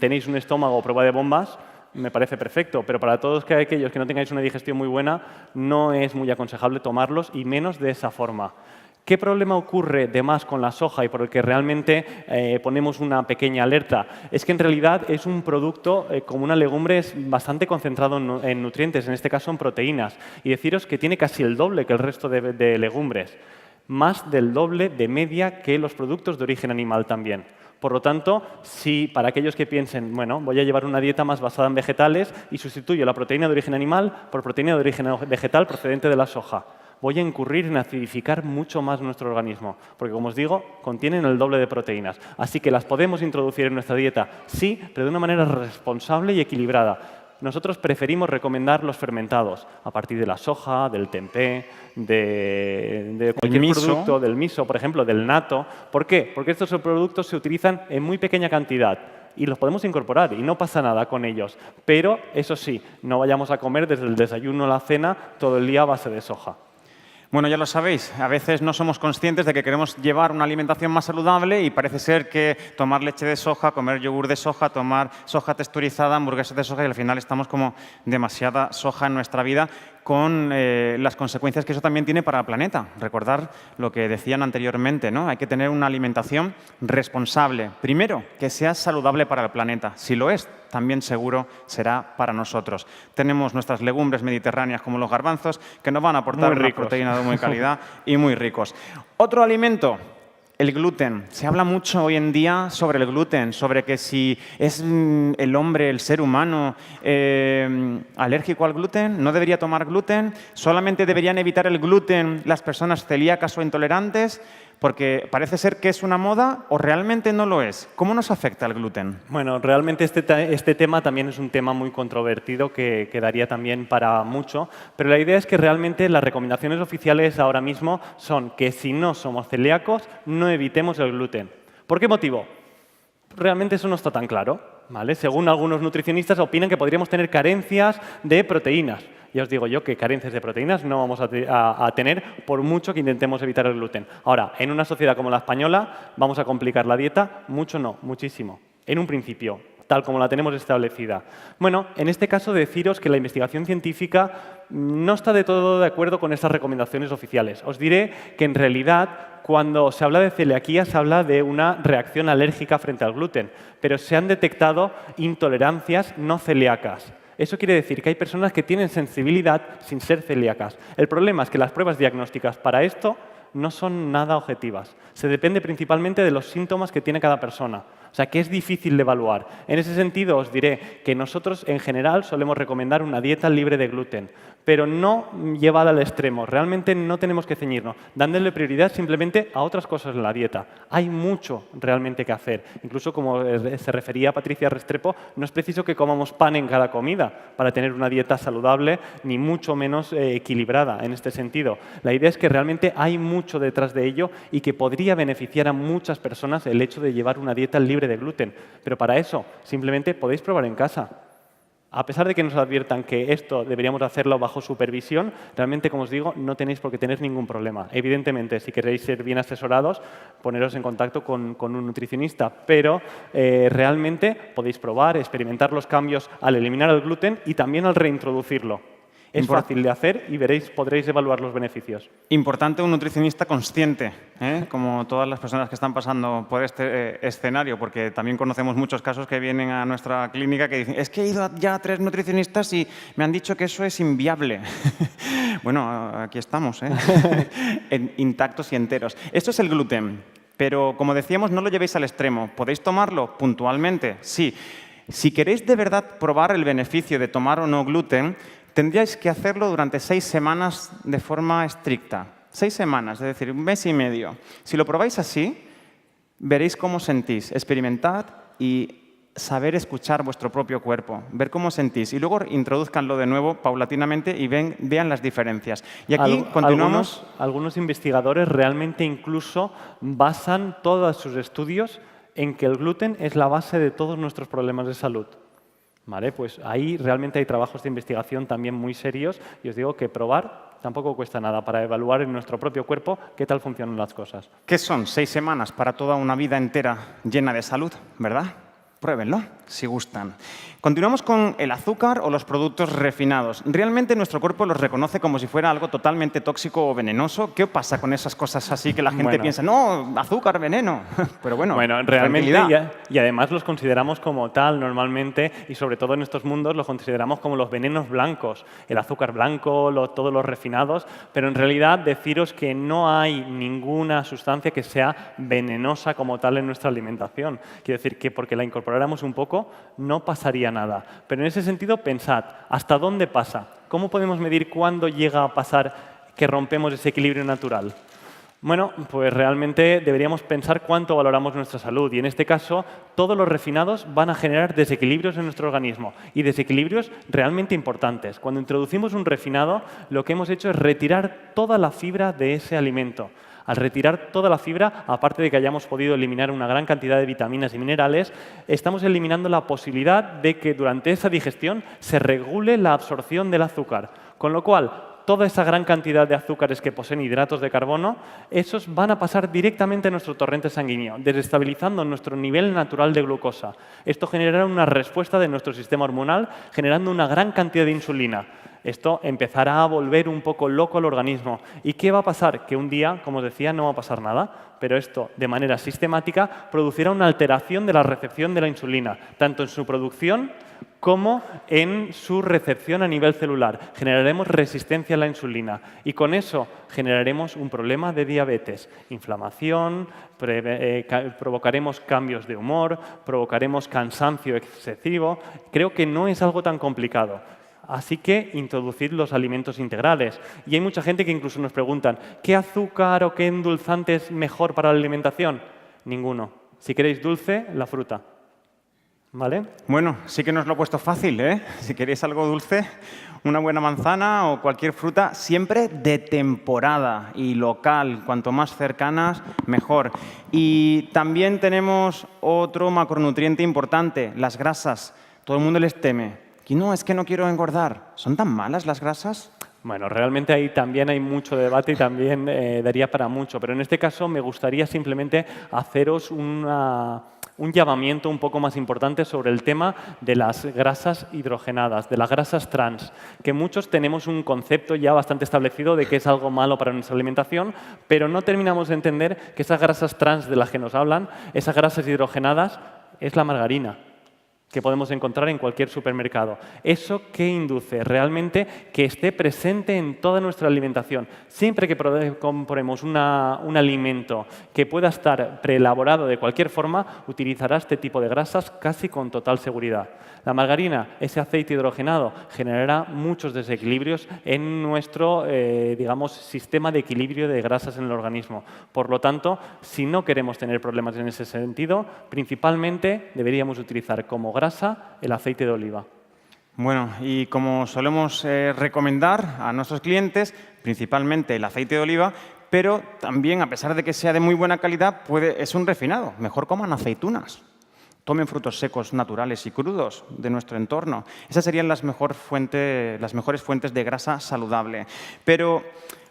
tenéis un estómago a prueba de bombas, me parece perfecto, pero para todos aquellos que no tengáis una digestión muy buena, no es muy aconsejable tomarlos y menos de esa forma. ¿Qué problema ocurre de más con la soja y por el que realmente ponemos una pequeña alerta? Es que en realidad es un producto, como una legumbre, es bastante concentrado en nutrientes, en este caso en proteínas. Y deciros que tiene casi el doble que el resto de legumbres. Más del doble de media que los productos de origen animal también. Por lo tanto, si para aquellos que piensen, bueno, voy a llevar una dieta más basada en vegetales y sustituyo la proteína de origen animal por proteína de origen vegetal procedente de la soja, voy a incurrir en acidificar mucho más nuestro organismo, porque como os digo, contienen el doble de proteínas. Así que las podemos introducir en nuestra dieta, sí, pero de una manera responsable y equilibrada. Nosotros preferimos recomendar los fermentados, a partir de la soja, del tempeh, de cualquier producto, del miso, por ejemplo, del natto. ¿Por qué? Porque estos productos se utilizan en muy pequeña cantidad y los podemos incorporar y no pasa nada con ellos. Pero, eso sí, no vayamos a comer desde el desayuno a la cena todo el día a base de soja. Bueno, ya lo sabéis, a veces no somos conscientes de que queremos llevar una alimentación más saludable y parece ser que tomar leche de soja, comer yogur de soja, tomar soja texturizada, hamburguesas de soja y al final estamos como demasiada soja en nuestra vida con las consecuencias que eso también tiene para el planeta. Recordar lo que decían anteriormente, ¿no? Hay que tener una alimentación responsable. Primero, que sea saludable para el planeta. Si lo es, también seguro será para nosotros. Tenemos nuestras legumbres mediterráneas como los garbanzos que nos van a aportar una proteína de muy calidad y muy ricos. Otro alimento, el gluten. Se habla mucho hoy en día sobre el gluten, sobre que si es el hombre, el ser humano, alérgico al gluten, no debería tomar gluten, solamente deberían evitar el gluten las personas celíacas o intolerantes, porque parece ser que es una moda o realmente no lo es. ¿Cómo nos afecta el gluten? Bueno, realmente este tema también es un tema muy controvertido que quedaría también para mucho, pero la idea es que realmente las recomendaciones oficiales ahora mismo son que si no somos celíacos, no evitemos el gluten. ¿Por qué motivo? Realmente eso no está tan claro, ¿vale? Según algunos nutricionistas opinan que podríamos tener carencias de proteínas. Ya os digo yo que carencias de proteínas no vamos a tener por mucho que intentemos evitar el gluten. Ahora, en una sociedad como la española, ¿vamos a complicar la dieta? Mucho no, muchísimo. En un principio, tal como la tenemos establecida. Bueno, en este caso deciros que la investigación científica no está de todo de acuerdo con estas recomendaciones oficiales. Os diré que en realidad cuando se habla de celiaquía se habla de una reacción alérgica frente al gluten, pero se han detectado intolerancias no celíacas. Eso quiere decir que hay personas que tienen sensibilidad sin ser celíacas. El problema es que las pruebas diagnósticas para esto no son nada objetivas. Se depende principalmente de los síntomas que tiene cada persona. O sea, que es difícil de evaluar. En ese sentido, os diré que nosotros, en general, solemos recomendar una dieta libre de gluten, pero no llevada al extremo. Realmente no tenemos que ceñirnos, dándole prioridad simplemente a otras cosas en la dieta. Hay mucho realmente que hacer. Incluso, como se refería Patricia Restrepo, no es preciso que comamos pan en cada comida para tener una dieta saludable, ni mucho menos equilibrada en este sentido. La idea es que realmente hay mucho detrás de ello y que podría beneficiar a muchas personas el hecho de llevar una dieta libre de gluten. Pero para eso, simplemente podéis probar en casa. A pesar de que nos adviertan que esto deberíamos hacerlo bajo supervisión, realmente, como os digo, no tenéis por qué tener ningún problema. Evidentemente, si queréis ser bien asesorados, poneros en contacto con un nutricionista, pero realmente podéis probar, experimentar los cambios al eliminar el gluten y también al reintroducirlo. Es fácil de hacer y podréis evaluar los beneficios. Importante un nutricionista consciente, como todas las personas que están pasando por este escenario, porque también conocemos muchos casos que vienen a nuestra clínica que dicen es que he ido ya a 3 nutricionistas y me han dicho que eso es inviable. Bueno, aquí estamos, intactos y enteros. Esto es el gluten, pero como decíamos, no lo llevéis al extremo. ¿Podéis tomarlo puntualmente? Sí. Si queréis de verdad probar el beneficio de tomar o no gluten, tendríais que hacerlo durante 6 semanas de forma estricta. 6 semanas, es decir, 1 mes y medio. Si lo probáis así, veréis cómo sentís. Experimentad y saber escuchar vuestro propio cuerpo, ver cómo sentís. Y luego introduzcanlo de nuevo paulatinamente y vean las diferencias. Y aquí continuamos. Algunos investigadores realmente incluso basan todos sus estudios en que el gluten es la base de todos nuestros problemas de salud. ¿Vale? Pues ahí realmente hay trabajos de investigación también muy serios y os digo que probar tampoco cuesta nada para evaluar en nuestro propio cuerpo qué tal funcionan las cosas. ¿Qué son 6 semanas para toda una vida entera llena de salud? ¿Verdad? Pruébenlo, si gustan. Continuamos con el azúcar o los productos refinados. Realmente nuestro cuerpo los reconoce como si fuera algo totalmente tóxico o venenoso. ¿Qué pasa con esas cosas así que la gente piensa, no, azúcar, veneno? Pero bueno, realmente y además los consideramos como tal normalmente y sobre todo en estos mundos los consideramos como los venenos blancos, el azúcar blanco, todos los refinados, pero en realidad deciros que no hay ninguna sustancia que sea venenosa como tal en nuestra alimentación. Quiero decir que porque la incorporáramos un poco no pasaría nada. Pero en ese sentido, pensad, ¿hasta dónde pasa? ¿Cómo podemos medir cuándo llega a pasar que rompemos ese equilibrio natural? Bueno, pues realmente deberíamos pensar cuánto valoramos nuestra salud y en este caso todos los refinados van a generar desequilibrios en nuestro organismo y desequilibrios realmente importantes. Cuando introducimos un refinado, lo que hemos hecho es retirar toda la fibra de ese alimento. Al retirar toda la fibra, aparte de que hayamos podido eliminar una gran cantidad de vitaminas y minerales, estamos eliminando la posibilidad de que durante esa digestión se regule la absorción del azúcar. Con lo cual, toda esa gran cantidad de azúcares que poseen hidratos de carbono, esos van a pasar directamente a nuestro torrente sanguíneo, desestabilizando nuestro nivel natural de glucosa. Esto generará una respuesta de nuestro sistema hormonal, generando una gran cantidad de insulina. Esto empezará a volver un poco loco al organismo. ¿Y qué va a pasar? Que un día, como os decía, no va a pasar nada, pero esto, de manera sistemática, producirá una alteración de la recepción de la insulina, tanto en su producción como en su recepción a nivel celular. Generaremos resistencia a la insulina y con eso generaremos un problema de diabetes, inflamación, provocaremos cambios de humor, provocaremos cansancio excesivo. Creo que no es algo tan complicado. Así que introducid los alimentos integrales. Y hay mucha gente que incluso nos preguntan, ¿qué azúcar o qué endulzante es mejor para la alimentación? Ninguno. Si queréis dulce, la fruta. ¿Vale? Bueno, sí que nos lo he puesto fácil, ¿eh? Si queréis algo dulce, una buena manzana o cualquier fruta, siempre de temporada y local. Cuanto más cercanas, mejor. Y también tenemos otro macronutriente importante, las grasas. Todo el mundo les teme. Y no, es que no quiero engordar. ¿Son tan malas las grasas? Bueno, realmente ahí también hay mucho debate y también daría para mucho. Pero en este caso me gustaría simplemente haceros un llamamiento un poco más importante sobre el tema de las grasas hidrogenadas, de las grasas trans, que muchos tenemos un concepto ya bastante establecido de que es algo malo para nuestra alimentación, pero no terminamos de entender que esas grasas trans de las que nos hablan, esas grasas hidrogenadas, es la margarina que podemos encontrar en cualquier supermercado. ¿Eso qué induce? Realmente que esté presente en toda nuestra alimentación. Siempre que compremos un alimento que pueda estar preelaborado de cualquier forma, utilizará este tipo de grasas casi con total seguridad. La margarina, ese aceite hidrogenado, generará muchos desequilibrios en nuestro digamos, sistema de equilibrio de grasas en el organismo. Por lo tanto, si no queremos tener problemas en ese sentido, principalmente deberíamos utilizar como grasa el aceite de oliva. Bueno, y como solemos recomendar a nuestros clientes, principalmente el aceite de oliva, pero también, a pesar de que sea de muy buena calidad, es un refinado. Mejor coman aceitunas. Tomen frutos secos naturales y crudos de nuestro entorno. Esas serían las mejores fuentes de grasa saludable. Pero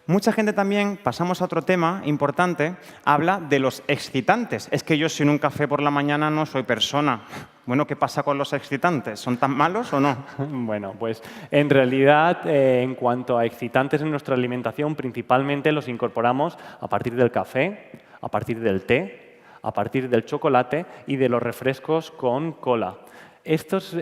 Mucha gente también, pasamos a otro tema importante, habla de los excitantes. Es que yo sin un café por la mañana no soy persona. Bueno, ¿qué pasa con los excitantes? ¿Son tan malos o no? Bueno, pues en realidad, en cuanto a excitantes en nuestra alimentación, principalmente los incorporamos a partir del café, a partir del té, a partir del chocolate y de los refrescos con cola. Estos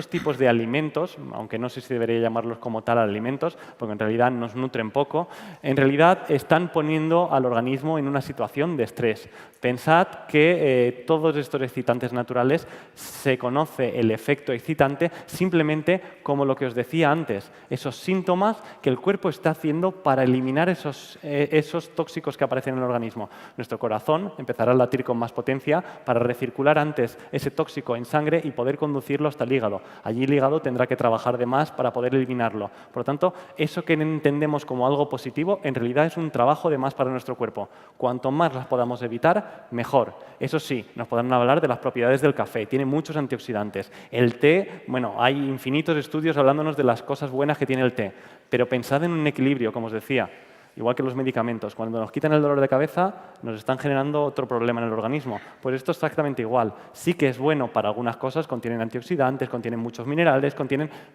tipos de alimentos, aunque no sé si debería llamarlos como tal alimentos, porque en realidad nos nutren poco, en realidad están poniendo al organismo en una situación de estrés. Pensad que todos estos excitantes naturales se conoce el efecto excitante simplemente como lo que os decía antes, esos síntomas que el cuerpo está haciendo para eliminar esos tóxicos que aparecen en el organismo. Nuestro corazón empezará a latir con más potencia para recircular antes ese tóxico en sangre y poder conducirlo hasta el hígado. Allí el hígado tendrá que trabajar de más para poder eliminarlo. Por lo tanto, eso que entendemos como algo positivo, en realidad es un trabajo de más para nuestro cuerpo. Cuanto más las podamos evitar, mejor. Eso sí, nos podrán hablar de las propiedades del café. Tiene muchos antioxidantes. El té, bueno, hay infinitos estudios hablándonos de las cosas buenas que tiene el té. Pero pensad en un equilibrio, como os decía. Igual que los medicamentos, cuando nos quitan el dolor de cabeza, nos están generando otro problema en el organismo. Pues esto es exactamente igual. Sí que es bueno para algunas cosas, contienen antioxidantes, contienen muchos minerales,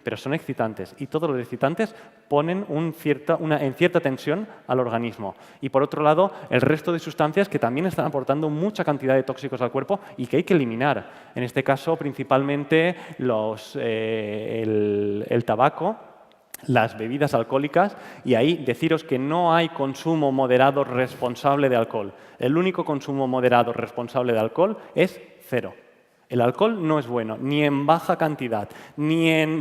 pero son excitantes. Y todos los excitantes ponen en cierta tensión al organismo. Y por otro lado, el resto de sustancias que también están aportando mucha cantidad de tóxicos al cuerpo y que hay que eliminar. En este caso, principalmente el tabaco, las bebidas alcohólicas, y ahí deciros que no hay consumo moderado responsable de alcohol. El único consumo moderado responsable de alcohol es 0. El alcohol no es bueno, ni en baja cantidad,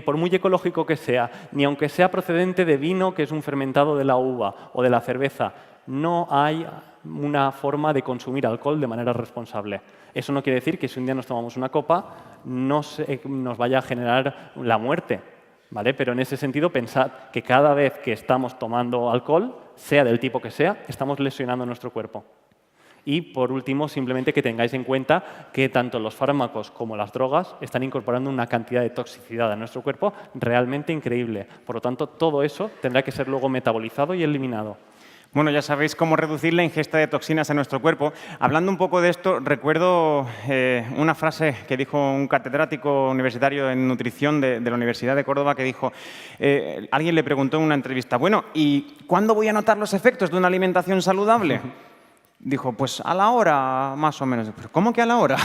por muy ecológico que sea, ni aunque sea procedente de vino, que es un fermentado de la uva o de la cerveza. No hay una forma de consumir alcohol de manera responsable. Eso no quiere decir que si un día nos tomamos una copa nos vaya a generar la muerte. ¿Vale? Pero en ese sentido, pensad que cada vez que estamos tomando alcohol, sea del tipo que sea, estamos lesionando nuestro cuerpo. Y, por último, simplemente que tengáis en cuenta que tanto los fármacos como las drogas están incorporando una cantidad de toxicidad a nuestro cuerpo realmente increíble. Por lo tanto, todo eso tendrá que ser luego metabolizado y eliminado. Bueno, ya sabéis cómo reducir la ingesta de toxinas en nuestro cuerpo. Hablando un poco de esto, recuerdo una frase que dijo un catedrático universitario en nutrición de la Universidad de Córdoba que dijo, alguien le preguntó en una entrevista, bueno, ¿y cuándo voy a notar los efectos de una alimentación saludable? Dijo, pues a la hora, más o menos. ¿Pero cómo que a la hora?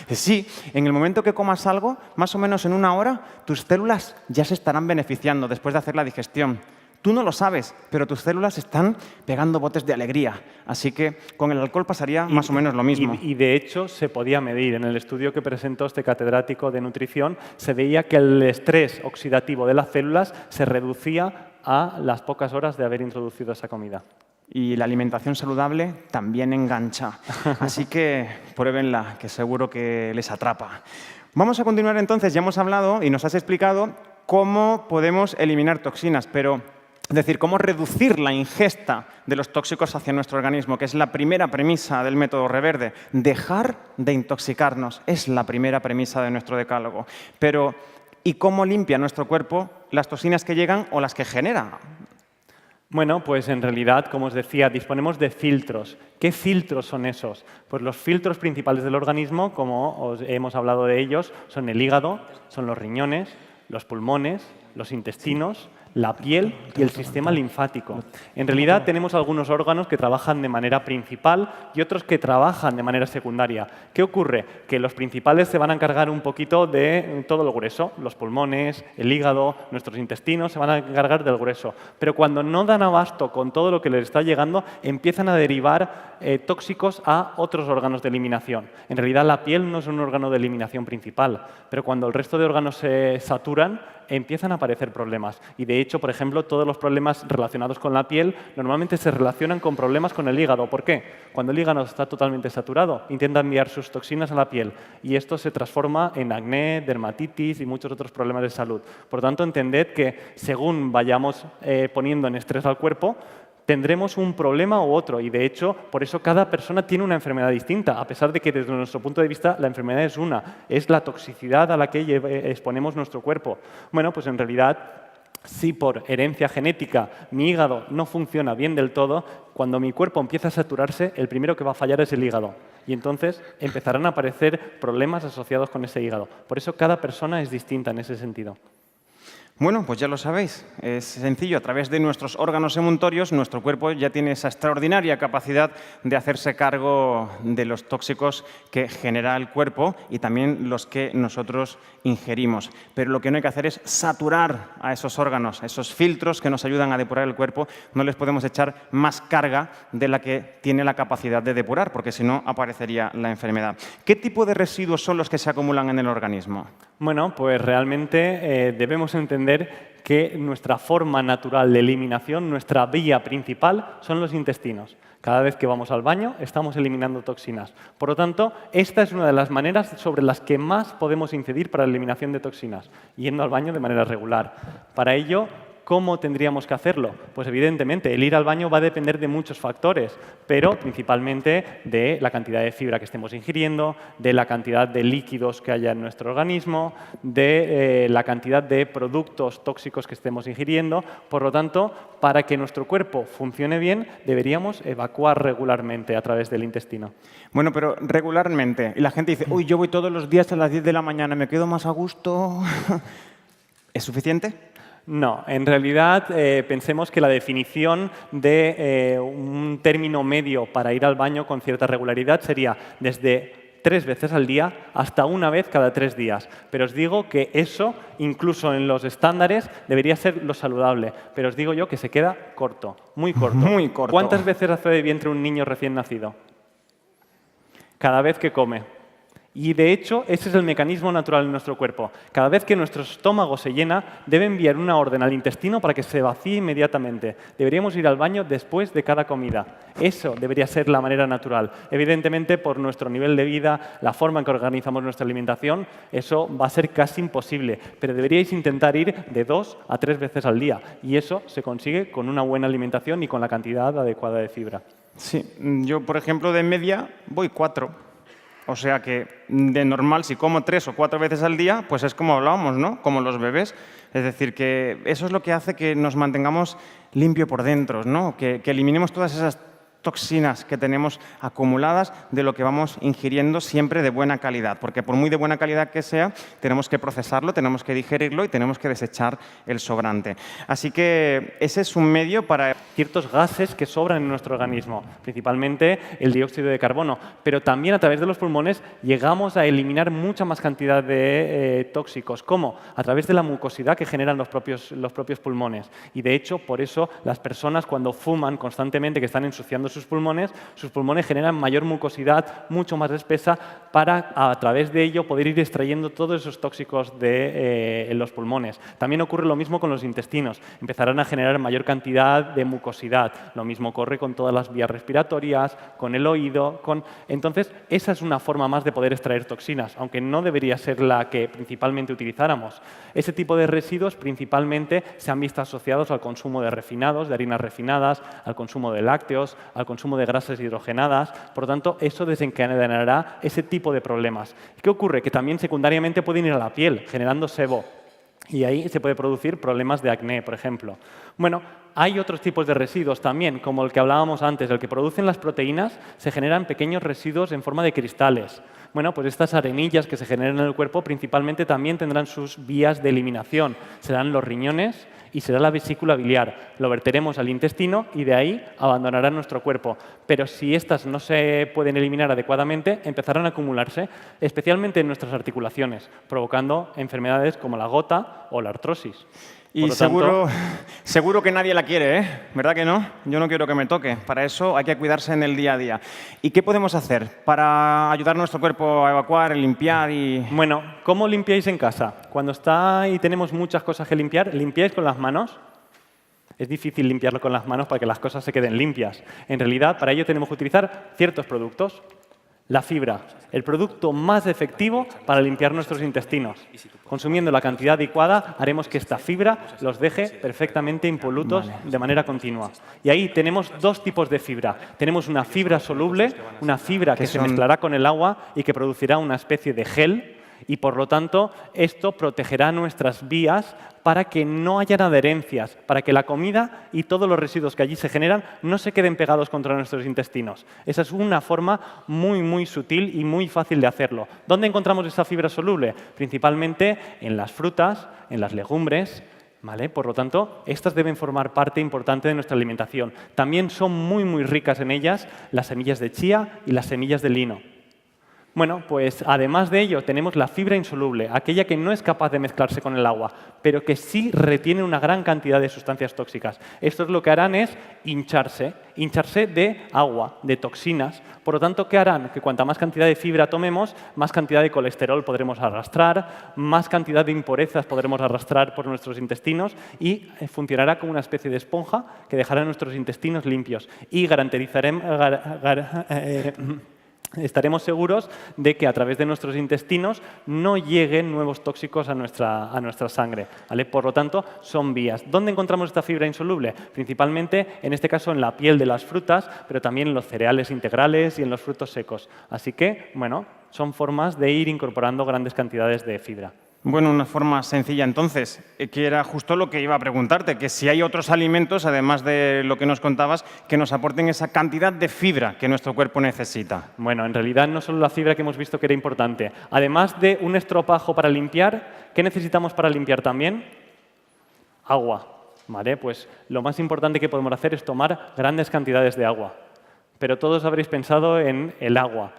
Sí, en el momento que comas algo, más o menos en una hora, tus células ya se estarán beneficiando después de hacer la digestión. Tú no lo sabes, pero tus células están pegando botes de alegría. Así que con el alcohol pasaría más o menos lo mismo. Y de hecho se podía medir. En el estudio que presentó este catedrático de nutrición se veía que el estrés oxidativo de las células se reducía a las pocas horas de haber introducido esa comida. Y la alimentación saludable también engancha. Así que pruébenla, que seguro que les atrapa. Vamos a continuar entonces. Ya hemos hablado y nos has explicado cómo podemos eliminar toxinas, pero es decir, cómo reducir la ingesta de los tóxicos hacia nuestro organismo, que es la primera premisa del método Reverde. Dejar de intoxicarnos es la primera premisa de nuestro decálogo. Pero, ¿y cómo limpia nuestro cuerpo las toxinas que llegan o las que genera? Bueno, pues en realidad, como os decía, disponemos de filtros. ¿Qué filtros son esos? Pues los filtros principales del organismo, como hemos hablado de ellos, son el hígado, son los riñones, los pulmones, los intestinos, la piel y el sistema linfático. En realidad tenemos algunos órganos que trabajan de manera principal y otros que trabajan de manera secundaria. ¿Qué ocurre? Que los principales se van a encargar un poquito de todo lo grueso. Los pulmones, el hígado, nuestros intestinos se van a encargar del grueso. Pero cuando no dan abasto con todo lo que les está llegando, empiezan a derivar tóxicos a otros órganos de eliminación. En realidad la piel no es un órgano de eliminación principal, pero cuando el resto de órganos se saturan, empiezan a aparecer problemas. Y de hecho, por ejemplo, todos los problemas relacionados con la piel normalmente se relacionan con problemas con el hígado. ¿Por qué? Cuando el hígado está totalmente saturado, intenta enviar sus toxinas a la piel y esto se transforma en acné, dermatitis y muchos otros problemas de salud. Por tanto, entended que según vayamos poniendo en estrés al cuerpo, tendremos un problema u otro y, de hecho, por eso cada persona tiene una enfermedad distinta, a pesar de que desde nuestro punto de vista la enfermedad es la toxicidad a la que exponemos nuestro cuerpo. Bueno, pues en realidad Si por herencia genética mi hígado no funciona bien del todo, cuando mi cuerpo empieza a saturarse, el primero que va a fallar es el hígado. Y entonces empezarán a aparecer problemas asociados con ese hígado. Por eso cada persona es distinta en ese sentido. Bueno, pues ya lo sabéis. Es sencillo. A través de nuestros órganos emuntorios, nuestro cuerpo ya tiene esa extraordinaria capacidad de hacerse cargo de los tóxicos que genera el cuerpo y también los que nosotros ingerimos. Pero lo que no hay que hacer es saturar a esos órganos, a esos filtros que nos ayudan a depurar el cuerpo. No les podemos echar más carga de la que tiene la capacidad de depurar, porque si no aparecería la enfermedad. ¿Qué tipo de residuos son los que se acumulan en el organismo? Bueno, pues realmente debemos entender que nuestra forma natural de eliminación, nuestra vía principal, son los intestinos. Cada vez que vamos al baño, estamos eliminando toxinas. Por lo tanto, esta es una de las maneras sobre las que más podemos incidir para la eliminación de toxinas, yendo al baño de manera regular. Para ello, ¿cómo tendríamos que hacerlo? Pues evidentemente, el ir al baño va a depender de muchos factores, pero principalmente de la cantidad de fibra que estemos ingiriendo, de la cantidad de líquidos que haya en nuestro organismo, de la cantidad de productos tóxicos que estemos ingiriendo. Por lo tanto, para que nuestro cuerpo funcione bien, deberíamos evacuar regularmente a través del intestino. Bueno, pero regularmente. Y la gente dice, uy, yo voy todos los días a las 10 de la mañana, me quedo más a gusto. ¿Es suficiente? No, en realidad pensemos que la definición de un término medio para ir al baño con cierta regularidad sería desde 3 veces al día hasta una vez cada 3 días. Pero os digo que eso, incluso en los estándares, debería ser lo saludable. Pero os digo yo que se queda corto, muy corto. Muy corto. ¿Cuántas veces hace de vientre un niño recién nacido? Cada vez que come. Y, de hecho, ese es el mecanismo natural en nuestro cuerpo. Cada vez que nuestro estómago se llena, debe enviar una orden al intestino para que se vacíe inmediatamente. Deberíamos ir al baño después de cada comida. Eso debería ser la manera natural. Evidentemente, por nuestro nivel de vida, la forma en que organizamos nuestra alimentación, eso va a ser casi imposible. Pero deberíais intentar ir de 2 a 3 veces al día. Y eso se consigue con una buena alimentación y con la cantidad adecuada de fibra. Sí, yo, por ejemplo, de media voy 4. O sea que, de normal, si como 3 o 4 veces al día, pues es como hablábamos, ¿no? Como los bebés. Es decir, que eso es lo que hace que nos mantengamos limpio por dentro, ¿no? Que eliminemos todas esas toxinas que tenemos acumuladas de lo que vamos ingiriendo siempre de buena calidad, porque por muy de buena calidad que sea, tenemos que procesarlo, tenemos que digerirlo y tenemos que desechar el sobrante. Así que ese es un medio para ciertos gases que sobran en nuestro organismo, principalmente el dióxido de carbono, pero también a través de los pulmones llegamos a eliminar mucha más cantidad de tóxicos. ¿Cómo? A través de la mucosidad que generan los propios pulmones. Y de hecho, por eso las personas cuando fuman constantemente, que están ensuciando sus pulmones generan mayor mucosidad, mucho más espesa, para a través de ello poder ir extrayendo todos esos tóxicos de los pulmones. También ocurre lo mismo con los intestinos. Empezarán a generar mayor cantidad de mucosidad. Lo mismo ocurre con todas las vías respiratorias, con el oído. Entonces, esa es una forma más de poder extraer toxinas, aunque no debería ser la que principalmente utilizáramos. Ese tipo de residuos principalmente se han visto asociados al consumo de refinados, de harinas refinadas, al consumo de lácteos, al consumo de grasas hidrogenadas. Por lo tanto, eso desencadenará ese tipo de problemas. ¿Qué ocurre? Que también secundariamente pueden ir a la piel, generando sebo. Y ahí se puede producir problemas de acné, por ejemplo. Bueno, hay otros tipos de residuos también, como el que hablábamos antes, el que producen las proteínas, se generan pequeños residuos en forma de cristales. Bueno, pues estas arenillas que se generan en el cuerpo principalmente también tendrán sus vías de eliminación. Serán los riñones y será la vesícula biliar. Lo verteremos al intestino y de ahí abandonará nuestro cuerpo. Pero si estas no se pueden eliminar adecuadamente, empezarán a acumularse, especialmente en nuestras articulaciones, provocando enfermedades como la gota o la artrosis. Y seguro que nadie la quiere, ¿eh? ¿Verdad que no? Yo no quiero que me toque. Para eso hay que cuidarse en el día a día. ¿Y qué podemos hacer para ayudar a nuestro cuerpo a evacuar, a limpiar y...? Bueno, ¿cómo limpiáis en casa? Cuando está y tenemos muchas cosas que limpiar, ¿limpiáis con las manos? Es difícil limpiarlo con las manos para que las cosas se queden limpias. En realidad, para ello tenemos que utilizar ciertos productos. La fibra, el producto más efectivo para limpiar nuestros intestinos. Consumiendo la cantidad adecuada, haremos que esta fibra los deje perfectamente impolutos de manera continua. Y ahí tenemos 2 tipos de fibra. Tenemos una fibra soluble, una fibra que se mezclará con el agua y que producirá una especie de gel. Y, por lo tanto, esto protegerá nuestras vías para que no hayan adherencias, para que la comida y todos los residuos que allí se generan no se queden pegados contra nuestros intestinos. Esa es una forma muy sutil y muy fácil de hacerlo. ¿Dónde encontramos esa fibra soluble? Principalmente en las frutas, en las legumbres. ¿Vale? Por lo tanto, estas deben formar parte importante de nuestra alimentación. También son muy ricas en ellas las semillas de chía y las semillas de lino. Bueno, pues además de ello tenemos la fibra insoluble, aquella que no es capaz de mezclarse con el agua, pero que sí retiene una gran cantidad de sustancias tóxicas. Estos lo que harán es hincharse de agua, de toxinas. Por lo tanto, ¿qué harán? Que cuanta más cantidad de fibra tomemos, más cantidad de colesterol podremos arrastrar, más cantidad de impurezas podremos arrastrar por nuestros intestinos y funcionará como una especie de esponja que dejará nuestros intestinos limpios y estaremos seguros de que a través de nuestros intestinos no lleguen nuevos tóxicos a nuestra sangre. ¿Vale? Por lo tanto, son vías. ¿Dónde encontramos esta fibra insoluble? Principalmente, en este caso, en la piel de las frutas, pero también en los cereales integrales y en los frutos secos. Así que, bueno, son formas de ir incorporando grandes cantidades de fibra. Bueno, una forma sencilla entonces, que era justo lo que iba a preguntarte, que si hay otros alimentos, además de lo que nos contabas, que nos aporten esa cantidad de fibra que nuestro cuerpo necesita. Bueno, en realidad no solo la fibra que hemos visto que era importante. Además de un estropajo para limpiar, ¿qué necesitamos para limpiar también? Agua. ¿Vale? Pues lo más importante que podemos hacer es tomar grandes cantidades de agua. Pero todos habréis pensado en el agua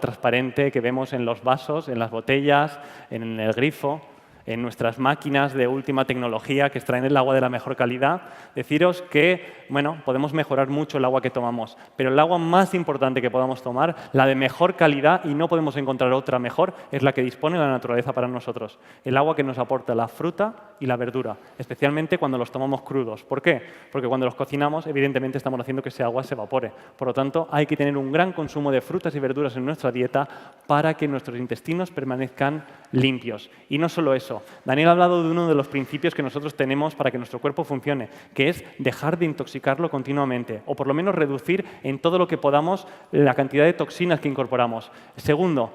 transparente que vemos en los vasos, en las botellas, en el grifo, en nuestras máquinas de última tecnología que extraen el agua de la mejor calidad. Deciros que, bueno, podemos mejorar mucho el agua que tomamos, pero el agua más importante que podamos tomar, la de mejor calidad, y no podemos encontrar otra mejor, es la que dispone la naturaleza para nosotros. El agua que nos aporta la fruta y la verdura, especialmente cuando los tomamos crudos. ¿Por qué? Porque cuando los cocinamos, evidentemente estamos haciendo que ese agua se evapore. Por lo tanto, hay que tener un gran consumo de frutas y verduras en nuestra dieta para que nuestros intestinos permanezcan limpios. Y no solo eso. Daniel ha hablado de uno de los principios que nosotros tenemos para que nuestro cuerpo funcione, que es dejar de intoxicarlo continuamente, o por lo menos reducir en todo lo que podamos la cantidad de toxinas que incorporamos. Segundo,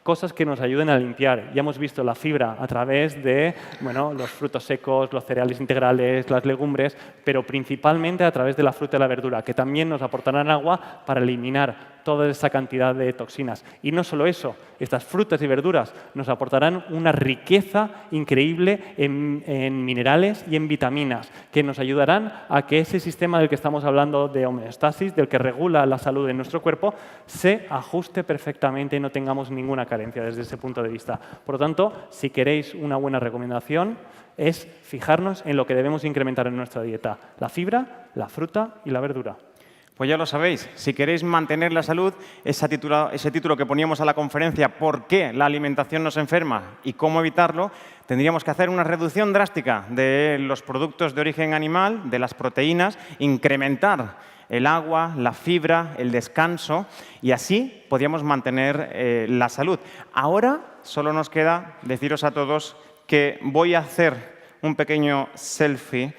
cosas que nos ayuden a limpiar. Ya hemos visto la fibra a través de los frutos secos, los cereales integrales, las legumbres, pero principalmente a través de la fruta y la verdura, que también nos aportarán agua para eliminar toda esa cantidad de toxinas. Y no solo eso, estas frutas y verduras nos aportarán una riqueza increíble en minerales y en vitaminas, que nos ayudarán a que ese sistema del que estamos hablando de homeostasis, del que regula la salud de nuestro cuerpo, se ajuste perfectamente y no tengamos ninguna carencia desde ese punto de vista. Por lo tanto, si queréis una buena recomendación, es fijarnos en lo que debemos incrementar en nuestra dieta: la fibra, la fruta y la verdura. Pues ya lo sabéis, si queréis mantener la salud, ese título que poníamos a la conferencia, ¿por qué la alimentación nos enferma y cómo evitarlo?, tendríamos que hacer una reducción drástica de los productos de origen animal, de las proteínas, incrementar el agua, la fibra, el descanso, y así podríamos mantener la salud. Ahora solo nos queda deciros a todos que voy a hacer un pequeño selfie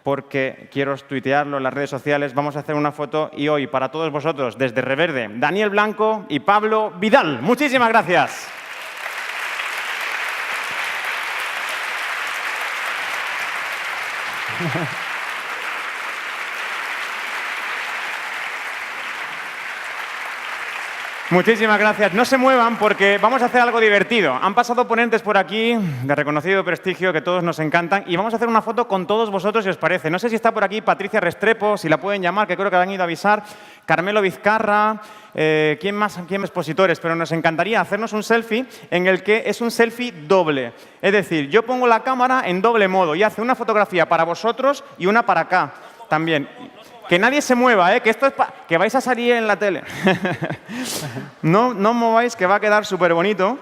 porque quiero tuitearlo en las redes sociales. Vamos a hacer una foto y hoy, para todos vosotros, desde Reverde, Daniel Blanco y Pablo Vidal. Muchísimas gracias. Muchísimas gracias. No se muevan porque vamos a hacer algo divertido. Han pasado ponentes por aquí de reconocido prestigio que todos nos encantan y vamos a hacer una foto con todos vosotros, si os parece. No sé si está por aquí Patricia Restrepo, si la pueden llamar, que creo que la han ido a avisar, Carmelo Vizcarra, ¿quién más expositores? Pero nos encantaría hacernos un selfie en el que es un selfie doble. Es decir, yo pongo la cámara en doble modo y hace una fotografía para vosotros y una para acá también. Que nadie se mueva, que esto es que vais a salir en la tele. No mováis, que va a quedar súper bonito.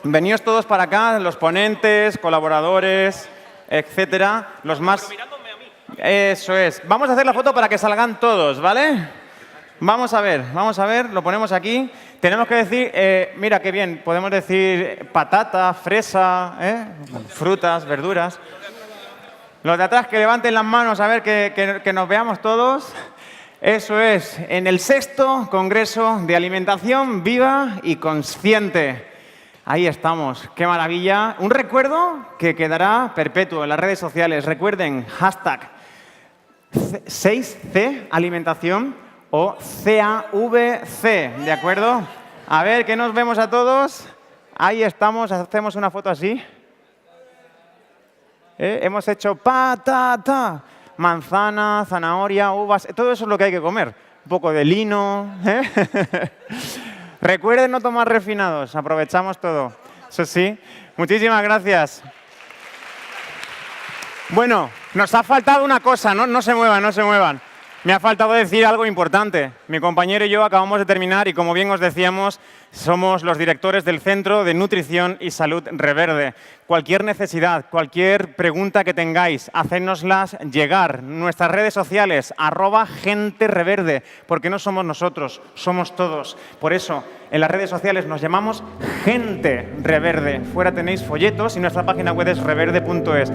Veníos todos para acá, los ponentes, colaboradores, etcétera. Los más... Eso es. Vamos a hacer la foto para que salgan todos, ¿vale? Vamos a ver, lo ponemos aquí. Tenemos que decir, mira qué bien, podemos decir patata, fresa, frutas, verduras. Los de atrás que levanten las manos a ver que nos veamos todos. Eso es, en el 6º Congreso de Alimentación Viva y Consciente. Ahí estamos, qué maravilla. Un recuerdo que quedará perpetuo en las redes sociales. Recuerden, hashtag 6C alimentación o CAVC, ¿de acuerdo? A ver, que nos vemos a todos. Ahí estamos, hacemos una foto así. Hemos hecho patata, manzana, zanahoria, uvas, todo eso es lo que hay que comer. Un poco de lino. Recuerden no tomar refinados, aprovechamos todo. Eso sí, muchísimas gracias. Bueno, nos ha faltado una cosa, no se muevan, no se muevan. Me ha faltado decir algo importante. Mi compañero y yo acabamos de terminar y, como bien os decíamos, somos los directores del Centro de Nutrición y Salud Reverde. Cualquier necesidad, cualquier pregunta que tengáis, hacednoslas llegar. Nuestras redes sociales, @gentereverde, porque no somos nosotros, somos todos. Por eso, en las redes sociales nos llamamos Gente Reverde. Fuera tenéis folletos y nuestra página web es reverde.es.